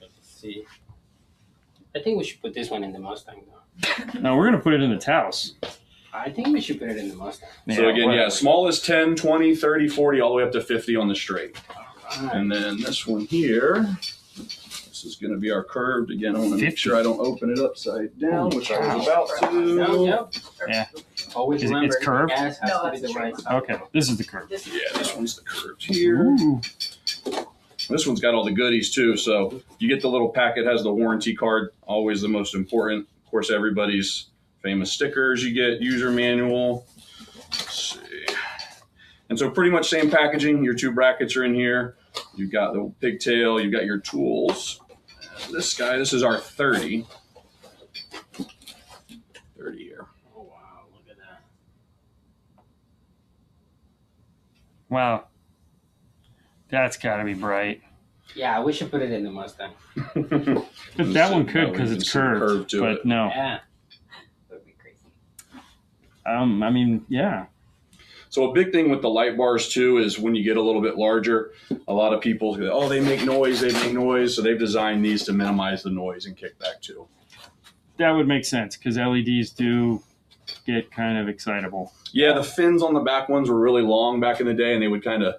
Let's see. I think we should put this one in the Mustang, though. No, we're going to put it in the Taos. I think we should put it in the Mustang. So again, small is 10, 20, 30, 40, all the way up to 50 on the straight. Right. And then this one here, this is going to be our curved. Again, I want to make sure I don't open it upside down, which I was about to. Yeah. Always Is it- remember, it's curved? the gas has to be the right side. Okay, this is the curve. Yeah, this one's the curved here. Ooh. This one's got all the goodies too. So you get the little packet, has the warranty card, always the most important. Of course, everybody's famous stickers. You get user manual. Let's see. And so pretty much same packaging. Your two brackets are in here. You've got the pigtail. You've got your tools. And this guy, this is our 30. 30 here. Oh, wow. Look at that. Wow. That's got to be bright. Yeah, we should put it in the Mustang. But that one could because it's curved. But no. Yeah. That would be crazy. I mean, yeah. So a big thing with the light bars too is when you get a little bit larger, a lot of people go, oh, they make noise. So they've designed these to minimize the noise and kickback too. That would make sense because LEDs do get kind of excitable. Yeah, the fins on the back ones were really long back in the day, and they would kind of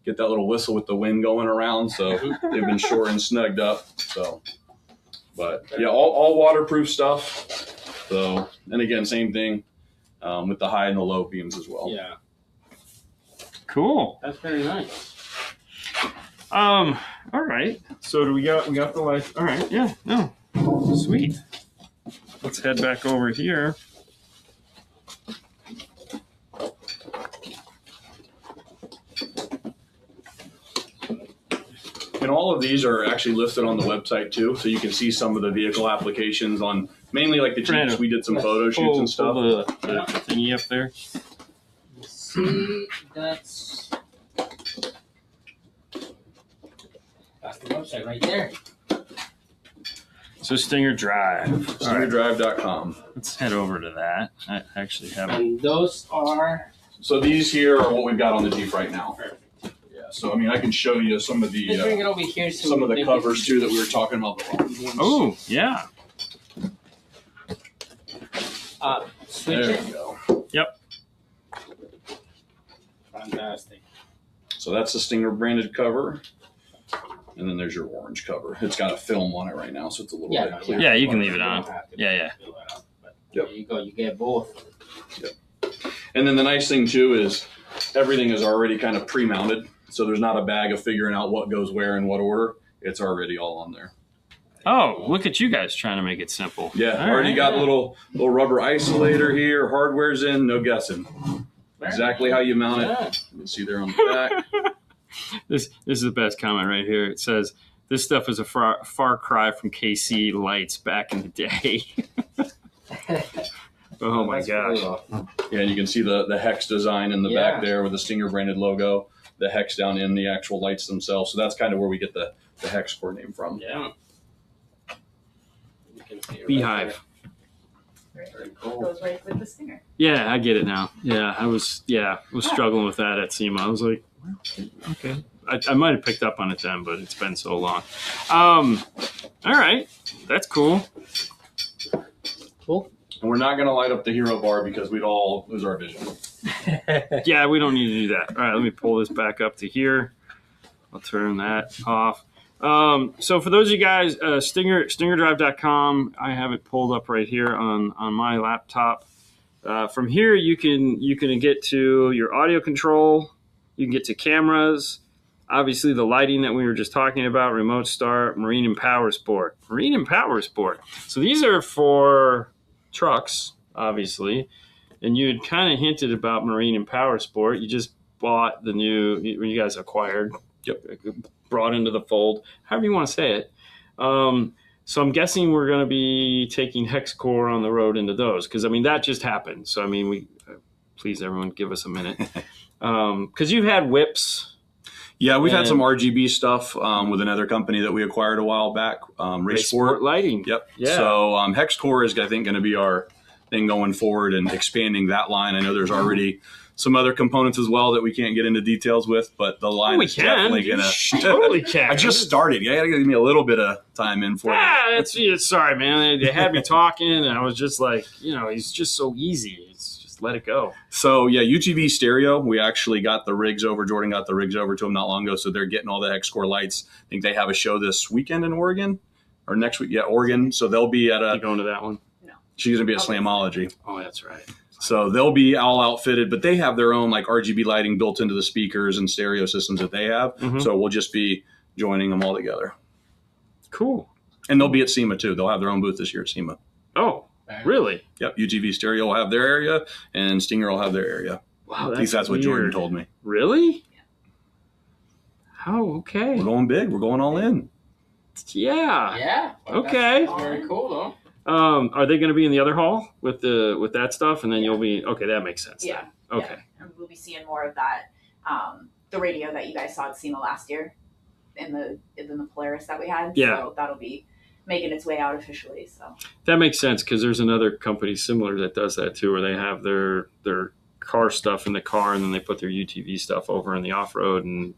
get that little whistle with the wind going around. So they've been short and snugged up. So, but yeah, all waterproof stuff. So, and again, same thing with the high and the low beams as well. Yeah. Cool. That's very nice. All right. So we got the lights. All right. Yeah. No. Sweet. Let's head back over here. And all of these are actually listed on the website too, so you can see some of the vehicle applications on mainly like the Jeeps. We did some photo shoots and stuff. The thingy up there. See, that's the website right there. So Stinger Drive. StingerDrive.com. Let's head over to that. I actually have. And those are So these here are what we've got on the Jeep right now. perfect. Yeah. So I mean, I can show you some of Let's bring the it over here. So some of the they covers too that we were talking about. The ones. Oh yeah. switch There it. you go. Yep. Fantastic. So that's the Stinger branded cover. And then there's your orange cover. It's got a film on it right now, so it's a little bit clearer. Yeah, you can leave it You on. don't have to Yeah. fill it up, but Yep. There you go. You get both. And then the nice thing too is everything is already kind of pre-mounted. So there's not a bag of figuring out what goes where in what order. It's already all on there. Oh, look at you guys trying to make it simple. Yeah, All already right. got a little rubber isolator here. Hardware's in, no guessing. Exactly how you mount it. Yeah. You can see there on the back. This is the best comment right here. It says, "This stuff is a far cry from KC lights back in the day." Oh my That's gosh! really awesome. Yeah, and you can see the Hex design in the Yeah. back there with the Stinger branded logo. The Hex down in the actual lights themselves. So that's kind of where we get the HexCore name from. Yeah. Beehive. Right. Goes right with the stinger. Yeah, I get it now. Yeah, I was struggling with that at SEMA. I was like, okay. I might have picked up on it then, but it's been so long. All right, that's cool. Cool. And we're not going to light up the hero bar because we'd all lose our vision. Yeah, we don't need to do that. All right, let me pull this back up to here. I'll turn that off. So for those of you guys, StingerDrive.com, I have it pulled up right here on my laptop. From here, you can get to your audio control. You can get to cameras. Obviously, the lighting that we were just talking about, remote start, marine and power sport. Marine and power sport. So these are for trucks, obviously. And you had kind of hinted about marine and power sport. You just bought the new, you guys acquired, brought into the fold, however you want to say it. So I'm guessing we're going to be taking HexCore on the road into those. Because, I mean, that just happened. So, I mean, please, everyone, give us a minute. Because you've had whips. Yeah, we've had some RGB stuff with another company that we acquired a while back, Race Sport Lighting. Yep. Yeah. So HexCore is, I think, going to be our thing going forward and expanding that line. I know there's already some other components as well that we can't get into details with, but the line is definitely going to. Totally can. I just started. You got to give me a little bit of time in for it. Sorry, man. They had me talking, and I was just like, he's just so easy. It's just let it go. So, yeah, UTV stereo. We actually got the rigs over. Jordan got the rigs over to him not long ago, so they're getting all the HexCore lights. I think they have a show this weekend in Oregon, or next week. Yeah, Oregon. So they'll be at You going to that one? No. She's going to be at Slamology. Oh, that's right. So they'll be all outfitted, but they have their own like RGB lighting built into the speakers and stereo systems that they have. Mm-hmm. So we'll just be joining them all together. Cool. And they'll be at SEMA too. They'll have their own booth this year at SEMA. Oh, really? Yep. UTV Stereo will have their area and Stinger will have their area. Wow, at least that's what Jordan told me. Really? Oh, okay. We're going big. We're going all in. Yeah. Yeah. Well, Okay. That's very cool, though. Are they going to be in the other hall with that stuff, and then you'll be okay? That makes sense. Yeah. Then. Okay. Yeah. And we'll be seeing more of that. The radio that you guys saw at SEMA last year, in the Polaris that we had. Yeah. So that'll be making its way out officially. So that makes sense because there's another company similar that does that too, where they have their car stuff in the car, and then they put their UTV stuff over in the off-road and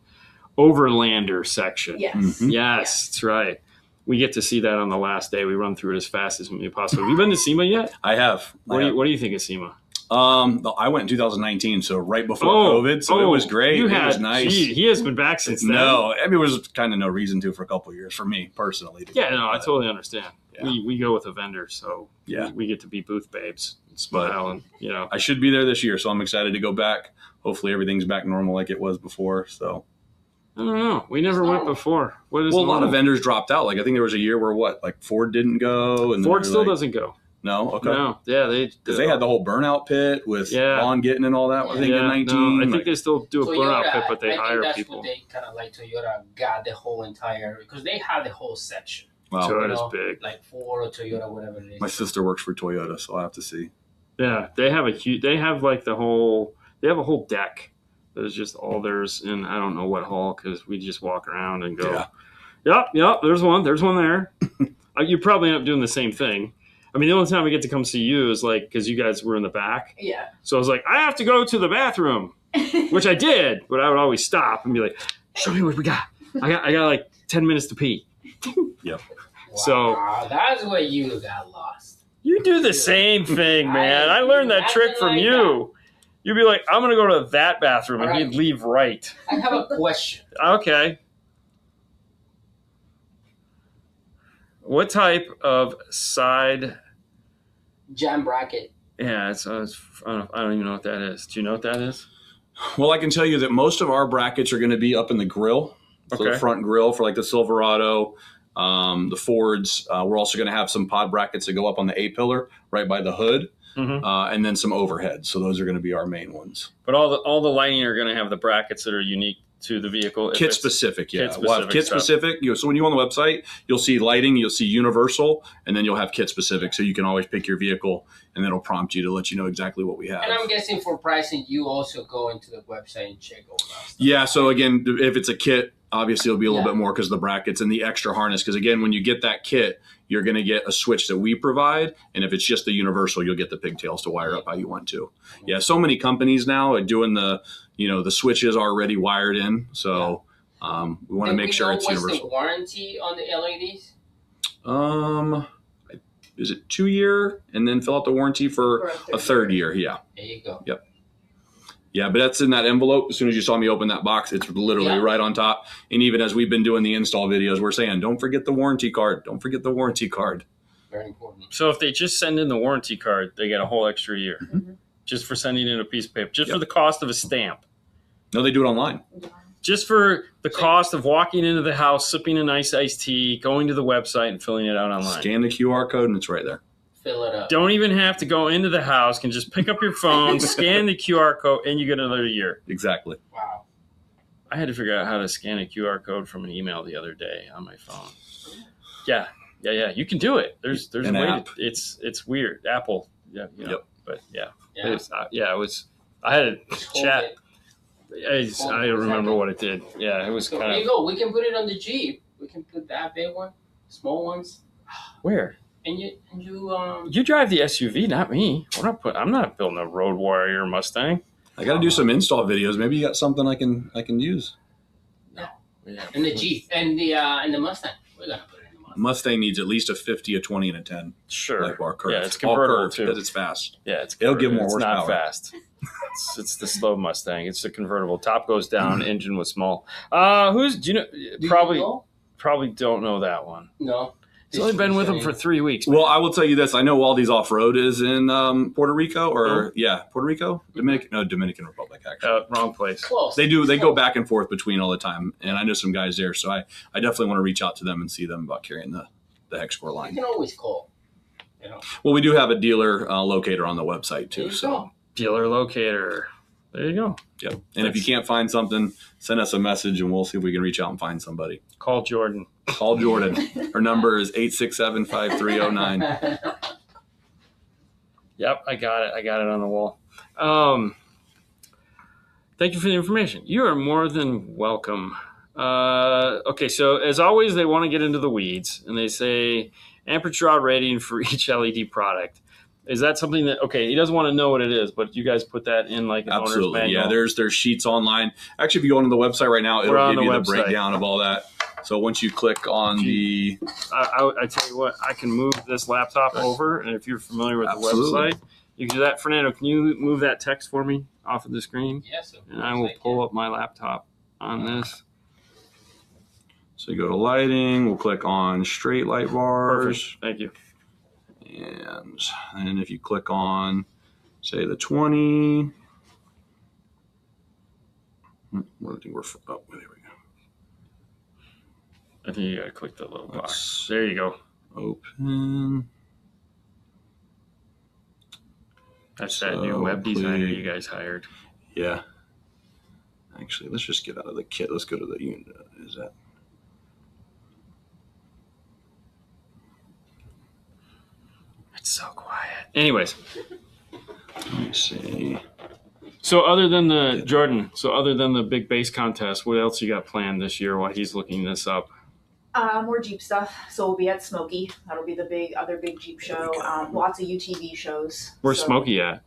overlander section. yes. Mm-hmm. Yes, that's right. We get to see that on the last day. We run through it as fast as possible. Have you been to SEMA yet? I have. What do you think of SEMA? I went in 2019, so right before COVID. So it was great. It was nice. He has been back since then. No, I mean, there was kind of no reason to for a couple of years for me personally. Yeah, no, I totally understand. Yeah. We go with a vendor, so yeah, we get to be booth babes and smile, and I should be there this year, so I'm excited to go back. Hopefully, everything's back normal like it was before. So. I don't know. We never went before. What is a lot of vendors dropped out. Like I think there was a year where Ford didn't go, and Ford still doesn't go. No, okay. No, yeah, because they had the whole burnout pit with Vaughn getting and all that. I think in 19. No, I think they still do a burnout pit, but they hire that's people. What they kind of like Toyota got the whole entire because they had the whole section. Wow, Toyota's big. Like Ford or Toyota, whatever it is. My sister works for Toyota, so I'll have to see. Yeah, they have a whole deck. There's just all theirs in I don't know what hall because we just walk around and go, yep, there's one there. You probably end up doing the same thing. I mean, the only time we get to come see you is because you guys were in the back. Yeah. So I was like, I have to go to the bathroom, which I did, but I would always stop and be like, show me what we got. I got like 10 minutes to pee. Yep. Wow, so that's where you got lost. You do the same thing, man. I learned that trick from you. You'd be like, I'm going to go to that bathroom, and he'd leave right. I have a question. Okay. What type of side jam bracket? Yeah, I don't even know what that is. Do you know what that is? Well, I can tell you that most of our brackets are going to be up in the grill. So the front grill for the Silverado, the Fords. We're also going to have some pod brackets that go up on the A-pillar right by the hood. Mm-hmm. And then some overhead. So those are going to be our main ones. But all the lighting are going to have the brackets that are unique to the vehicle. Kit specific, yeah. We'll have kit specific. So when you go on the website, you'll see lighting, you'll see universal, and then you'll have kit specific. So you can always pick your vehicle, and then it'll prompt you to let you know exactly what we have. And I'm guessing for pricing, you also go into the website and check all that stuff. Yeah. So again, if it's a kit, Obviously, it'll be a little bit more because of the brackets and the extra harness. Because again, when you get that kit, you're going to get a switch that we provide, and if it's just the universal, you'll get the pigtails to wire up how you want to. Yeah, so many companies now are doing the switches already wired in, so we want to make sure it's universal. What's the warranty on the LEDs? Is it 2 year, and then fill out the warranty for a third year? Yeah. There you go. Yep. Yeah, but that's in that envelope. As soon as you saw me open that box, it's literally right on top. And even as we've been doing the install videos, we're saying, don't forget the warranty card. Don't forget the warranty card. Very important. So if they just send in the warranty card, they get a whole extra year just for sending in a piece of paper, just for the cost of a stamp. No, they do it online. Just for the cost of walking into the house, sipping a nice iced tea, going to the website and filling it out online. Scan the QR code and it's right there. Fill it up. Don't even have to go into the house. Can just pick up your phone, scan the QR code, and you get another year. Exactly. Wow. I had to figure out how to scan a QR code from an email the other day on my phone. Yeah. You can do it. There's a way app. It's weird. Apple. Yeah. Yep. But yeah. Yeah. It was. I had a chat. I don't remember what it did. Yeah, it was So kind there of. you go. We can put it on the Jeep. We can put that big one, small ones, Where? and you. You drive the SUV, not me. I'm not building a Road Warrior Mustang. I got to do some install videos. Maybe you got something I can use. Yeah. And the Jeep and the Mustang. We're gonna put it in the Mustang. Mustang needs at least a 50, a 20, and a 10. Sure. Like our curve. Yeah, it's All convertible curved too. because it's fast. Yeah, it's It'll give more it's horsepower. not fast. It's the slow Mustang. It's the convertible. Top goes down. Engine was small. Do you know? Probably don't know that one. No. It's only been with him for 3 weeks. Well, I will tell you this. I know Waldy's Off-Road is in Puerto Rico Puerto Rico? Dominican Republic, actually. Wrong place. Close. They go back and forth between all the time, and I know some guys there, so I definitely want to reach out to them and see them about carrying the HexCore You line. can always call. Well, we do have a dealer locator on the website too. So Dealer locator. There you go. yep. And if you can't find something, send us a message, and we'll see if we can reach out and find somebody. Call Jordan. Call Jordan. Her number is 867-5309. Yep, I got it. I got it on the wall. Thank you for the information. You are more than welcome. Okay, so as always, they want to get into the weeds, and they say amperage draw rating for each LED product. Is that something that, okay, he doesn't want to know what it is, but you guys put that in like an owner's manual? Yeah, there's sheets online. Actually, if you go onto the website right now, it'll give you the breakdown of all that. So once you click on I tell you what, I can move this laptop over, and if you're familiar with the website, you can do that. Fernando, can you move that text for me off of the screen? Yes. And I will pull up my laptop on this. So you go to lighting, we'll click on straight light bars. Perfect. Thank you. And if you click on, say, the 20, there we go. I think you got to click the little box. There you go. Open. That's that new web designer you guys hired. Yeah. Actually, let's just get out of the kit. Let's go to the unit. Is that? It's so quiet. Anyways. Let me see. So other than the big bass contest, what else you got planned this year while he's looking this up? More Jeep stuff. So we'll be at Smoky. That'll be the other big Jeep show. Lots of UTV shows. Where's Smoky at?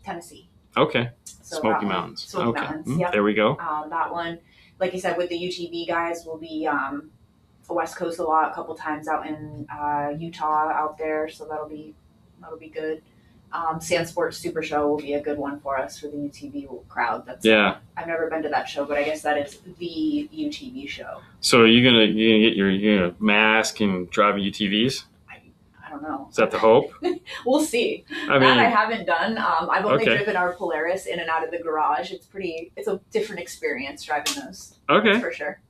Tennessee. Okay. So Smoky Mountains. Smoky Mountains. Yep. There we go. That one, like you said, with the UTV guys, we'll be the West Coast a couple times out in Utah out there. So that'll be good. Sand Sports Super Show will be a good one for us for the UTV crowd. I've never been to that show, but I guess that is the UTV show. So you're gonna get your mask and driving UTVs? I don't know. Is that the hope? We'll see. I haven't done. I've only driven our Polaris in and out of the garage. It's a different experience driving those. Okay. That's for sure.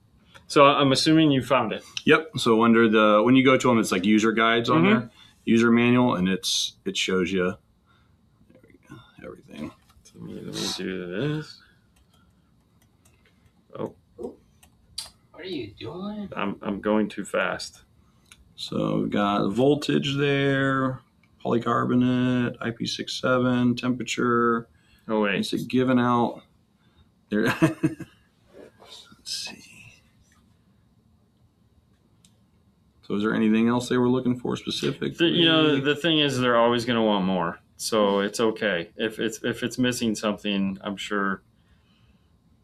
So I'm assuming you found it. Yep. So under when you go to them, it's like user guides on there, user manual, and it shows you everything. Let me do this. Oh. What are you doing? I'm going too fast. So we've got voltage there, polycarbonate, IP67, temperature. Oh wait. It's given out there. Let's see. So is there anything else they were looking for specifically? The thing is, they're always going to want more. So it's okay. If it's missing something, I'm sure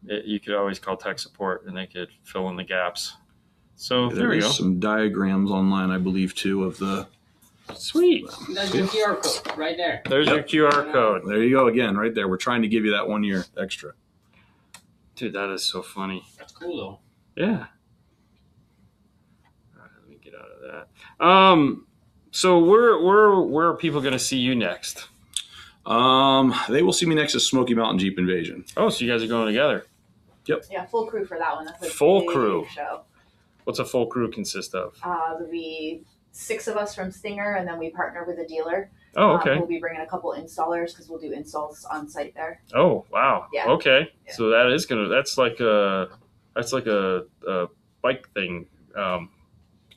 you could always call tech support and they could fill in the gaps. So there we go. There's some diagrams online, I believe, too, of the... Sweet. That's your QR code right there. There's your QR code. There you go again, right there. We're trying to give you that 1 year extra. Dude, that is so funny. That's cool, though. Yeah. All right, let me get out of that. So where are people going to see you next? They will see me next to Smoky Mountain Jeep Invasion. Oh, so you guys are going together. Yeah, full crew for that one. That's a Full big crew. show. What's a full crew consist of? There'll be 6 of us from Stinger, and then we partner with a dealer. Oh, okay. We'll be bringing a couple installers because we'll do installs on site there. Oh, wow. Yeah. Okay. Yeah. So that's like a bike thing.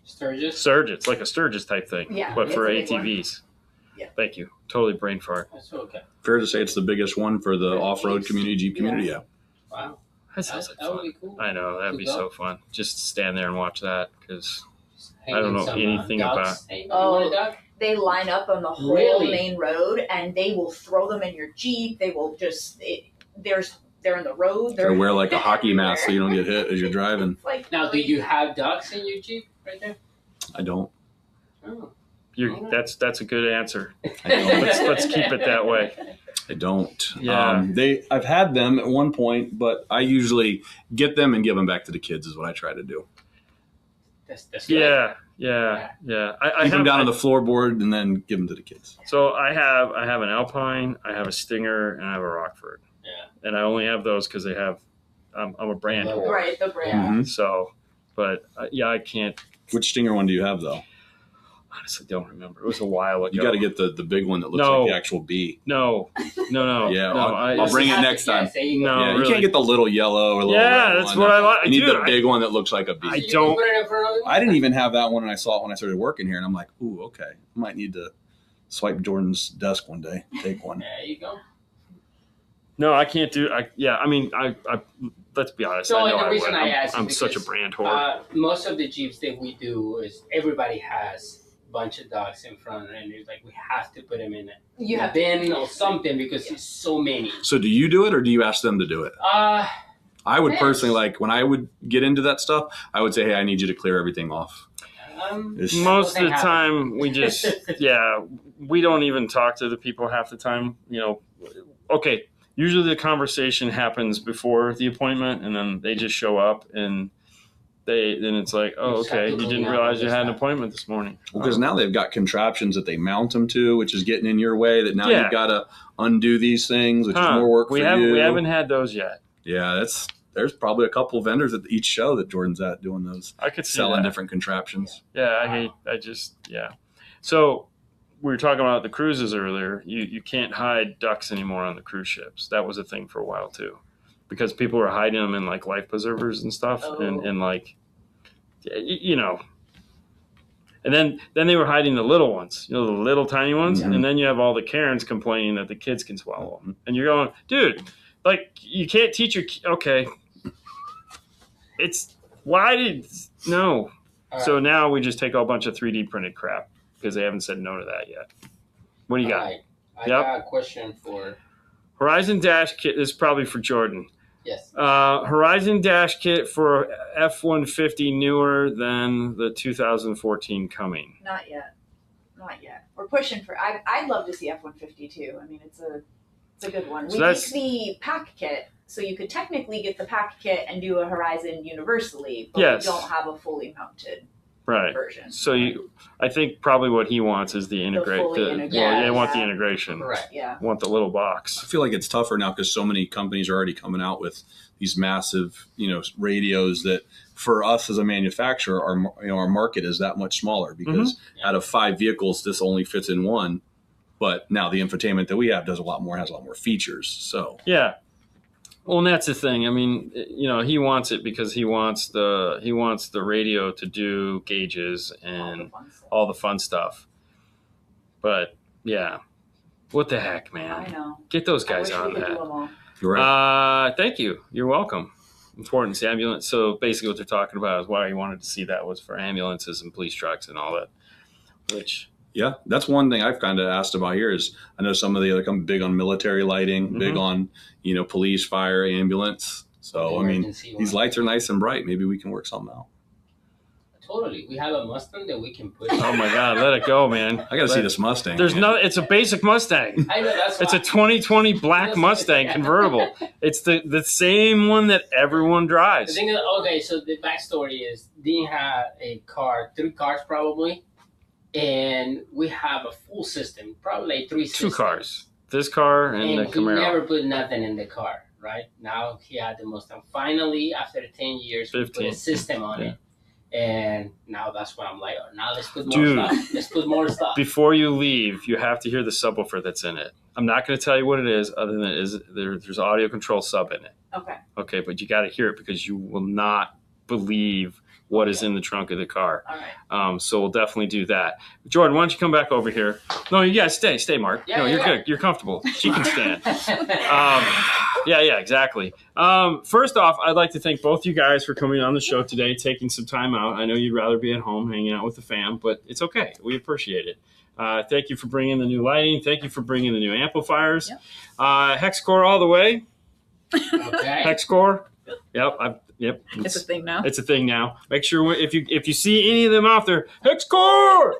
Sturgis? It's like a Sturgis type thing. Yeah, But it's for a big one. ATVs. Yeah. Thank you. Totally brain fart. That's okay. Fair to say it's the biggest one for the For off-road Jeeps. community, Jeep community, yeah. Wow. That sounds That like would fun. be cool. I know. That'd be Good so luck. fun. Just stand there and watch that because Hang I don't know some, anything ducks. about- Hey, you Oh. want a duck? They line up on the whole Really? main road, and they will throw them in your Jeep. They will they're in the road. Gotta wear like a hockey mask so you don't get hit as you're driving. It's like Now, do you have ducks in your Jeep right there? I don't. Oh. that's a good answer. I don't. Let's keep it that way. I don't. Yeah. I've had them at one point, but I usually get them and give them back to the kids is what I try to do. That's good. Yeah. I Keep them have- down on the floorboard and then give them to the kids. So I have an Alpine, I have a Stinger, and I have a Rockford. Yeah. And I only have those because they have. I'm a brand whore. right, the brand. Mhm. So, but I can't. Which Stinger one do you have, though? Honestly, don't remember. It was a while ago. You got to get the big one that looks No. like the actual bee. No. Yeah, no, I'll bring it next time. There you go. No. Yeah, you really. can't get the little yellow or little Yeah, red that's one. what I like. You need Dude, the big one that looks like a bee. I You can don't- put it in front of I didn't even have that one, and I saw it when I started working here, and I'm like, ooh, okay. I might need to swipe Jordan's desk one day, take one. There you go. No, I can't do. I let's be honest. So, I know and the I reason would. I asked is I'm such a because, brand whore. Most of the Jeeps that we do is everybody has a bunch of ducks in front, and it's like we have to put them in You a have bin or something because there's so many. So do you do it, or do you ask them to do it? I would Yes. personally, like, when I would get into that stuff, I would say, hey, I need you to clear everything off. It's- Most of the doesn't time, we just we don't even talk to the people half the time. Okay. Usually the conversation happens before the appointment, and then they just show up, and then it's like, oh, You just have okay, to you go didn't down realize and you had an just- appointment this morning. Because now they've got contraptions that they mount them to, which is getting in your way, that now Yeah. you've got to undo these things, which is more work we for haven't you. we haven't had those yet. Yeah, there's probably a couple vendors at each show that Jordan's at doing those, I could see selling that. different contraptions. Yeah, So we were talking about the cruises earlier. You can't hide ducks anymore on the cruise ships. That was a thing for a while too, because people were hiding them in like life preservers and stuff, and like, and then they were hiding the little ones, the little tiny ones, Mhm. and then you have all the Karens complaining that the kids can swallow them, and you're going, dude, like you can't teach your okay. It's why did no. All So right. now we just take a bunch of 3D printed crap because they haven't said no to that yet. What do you got? All right. I Yep. got a question for Horizon Dash Kit. This is probably for Jordan. yes. Horizon Dash Kit for F-150 newer than the 2014 coming. Not yet. We're pushing for. I'd love to see F-150 too. I mean, it's a good one. So We that's- make the pack kit, so you could technically get the pack kit and do a Horizon universally, but Yes. we don't have a fully mounted Right. version. So I think probably what he wants is the integrate. fully integrated, Well, they want the yeah. integration. Correct. Yeah. Want the little I box. feel like it's tougher now because so many companies are already coming out with these massive, radios that for us as a manufacturer, our market is that much smaller because out of 5 vehicles, this only fits in one. But now the infotainment that we have has a lot more features. So Yeah. Well, and that's the thing. I mean, he wants it because he wants the radio to do gauges and all the fun stuff. But yeah, what the heck, man? I know. Get those I guys wish on we could do that. them all. you're right. Thank you. You're welcome. Importance, ambulance. So basically what they're talking about is why you wanted to see that was for ambulances and police trucks and all that, which... Yeah, that's one thing I've kind of asked about here is I know some of the other come big on military lighting, big on, police, fire, ambulance. So, I mean, these lights are nice and bright. Maybe we can work something out. Totally. We have a Mustang that we can put. Oh my God, let it go, man. I got to see this Mustang. It's a basic Mustang. I know, that's It's a 2020 black Mustang convertible. It's the same one that everyone The drives. thing is, okay, so the backstory is Dean had a car, 3 cars probably, and we have a full system, probably like 3 systems. 2 cars. This car and the he Camaro. never put nothing in the car, right? Now he had the Mustang. Finally, after 10 years, we put 15. a system on it. And now that's when I'm like, oh, now let's put more Dude. stuff. Let's put more stuff. Before you leave, you have to hear the subwoofer that's in it. I'm not going to tell you what it is, other than there's audio control sub in it. Okay. Okay, but you got to hear it because you will not believe what is in the trunk of the car. All right. So we'll definitely do that. Jordan, why don't you come back over here? No, you guys stay, Mark. Yeah, no, yeah, you're yeah. good. You're comfortable. She can stand. Yeah, exactly. First off, I'd like to thank both you guys for coming on the show today, taking some time out. I know you'd rather be at home hanging out with the fam, but it's okay. We appreciate it. Thank you for bringing the new lighting. Thank you for bringing the new amplifiers. Yep. HexCore all the way. Okay. HexCore. Yep. It's a thing now. It's a thing now. Make sure if you see any of them out there, HexCore,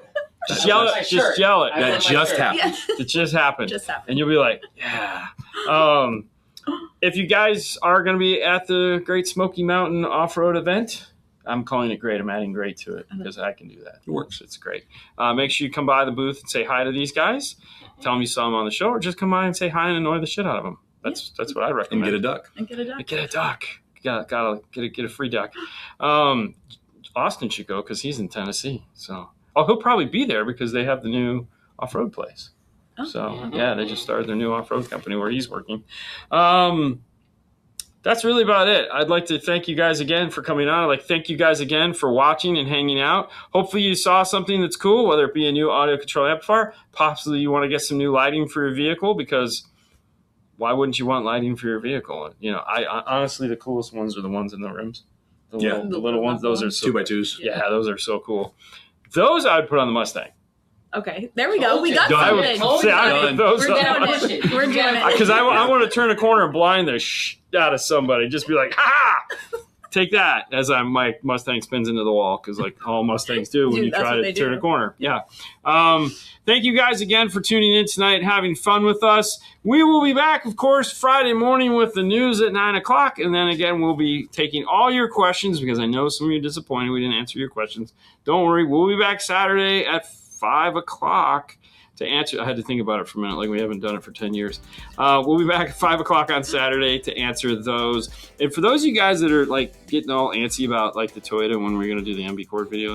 just yell it. Just yell it. I That just happened. Yeah. It just happened. Just happened. And you'll be like, yeah. If you guys are going to be at the Great Smoky Mountain Off-Road event, I'm calling it great. I'm adding great to it because I can do that. It works. It's great. Make sure you come by the booth and say hi to these guys. Tell them you saw them on the show, or just come by and say hi and annoy the shit out of them. That's what I recommend. And get a duck. Get a duck. Gotta get a free duck. Austin should go because he's in Tennessee. So, he'll probably be there because they have the new off-road place. Oh. So yeah, they just started their new off-road company where he's working. That's really about it. I'd like to thank you guys again for coming on. I'd like to thank you guys again for watching and hanging out. Hopefully you saw something that's cool, whether it be a new audio control amplifier, possibly you want to get some new lighting for your vehicle, because why wouldn't you want lighting for your vehicle? I honestly, the coolest ones are the ones in the rims. The little ones. Those are so 2x2s. Yeah, those are so cool. Those I would put on the Mustang. Okay, there we go. We got I would something. say I would put those We're on. doing it. We're doing it. Because I want to turn a corner and blind the shit out of somebody. Just be like, ha! Take that, as my Mustang spins into the wall, because like all Mustangs do when you try to turn a corner. Yeah. Thank you guys again for tuning in tonight, having fun with us. We will be back, of course, Friday morning with the news at 9 o'clock. And then again, we'll be taking all your questions, because I know some of you are disappointed we didn't answer your questions. Don't worry. We'll be back Saturday at 5 o'clock to answer. I had to think about it for a minute, like we haven't done it for 10 years. We'll be back at 5 o'clock on Saturday to answer those. And for those of you guys that are like getting all antsy about like the Toyota when we're going to do the MB Cord video,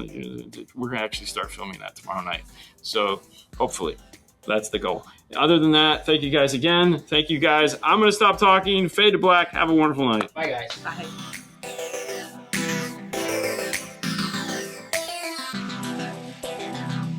we're going to actually start filming that tomorrow night. So hopefully that's the goal. Other than that, thank you guys again. Thank you guys. I'm going to stop talking. Fade to black. Have a wonderful night. Bye, guys. Bye.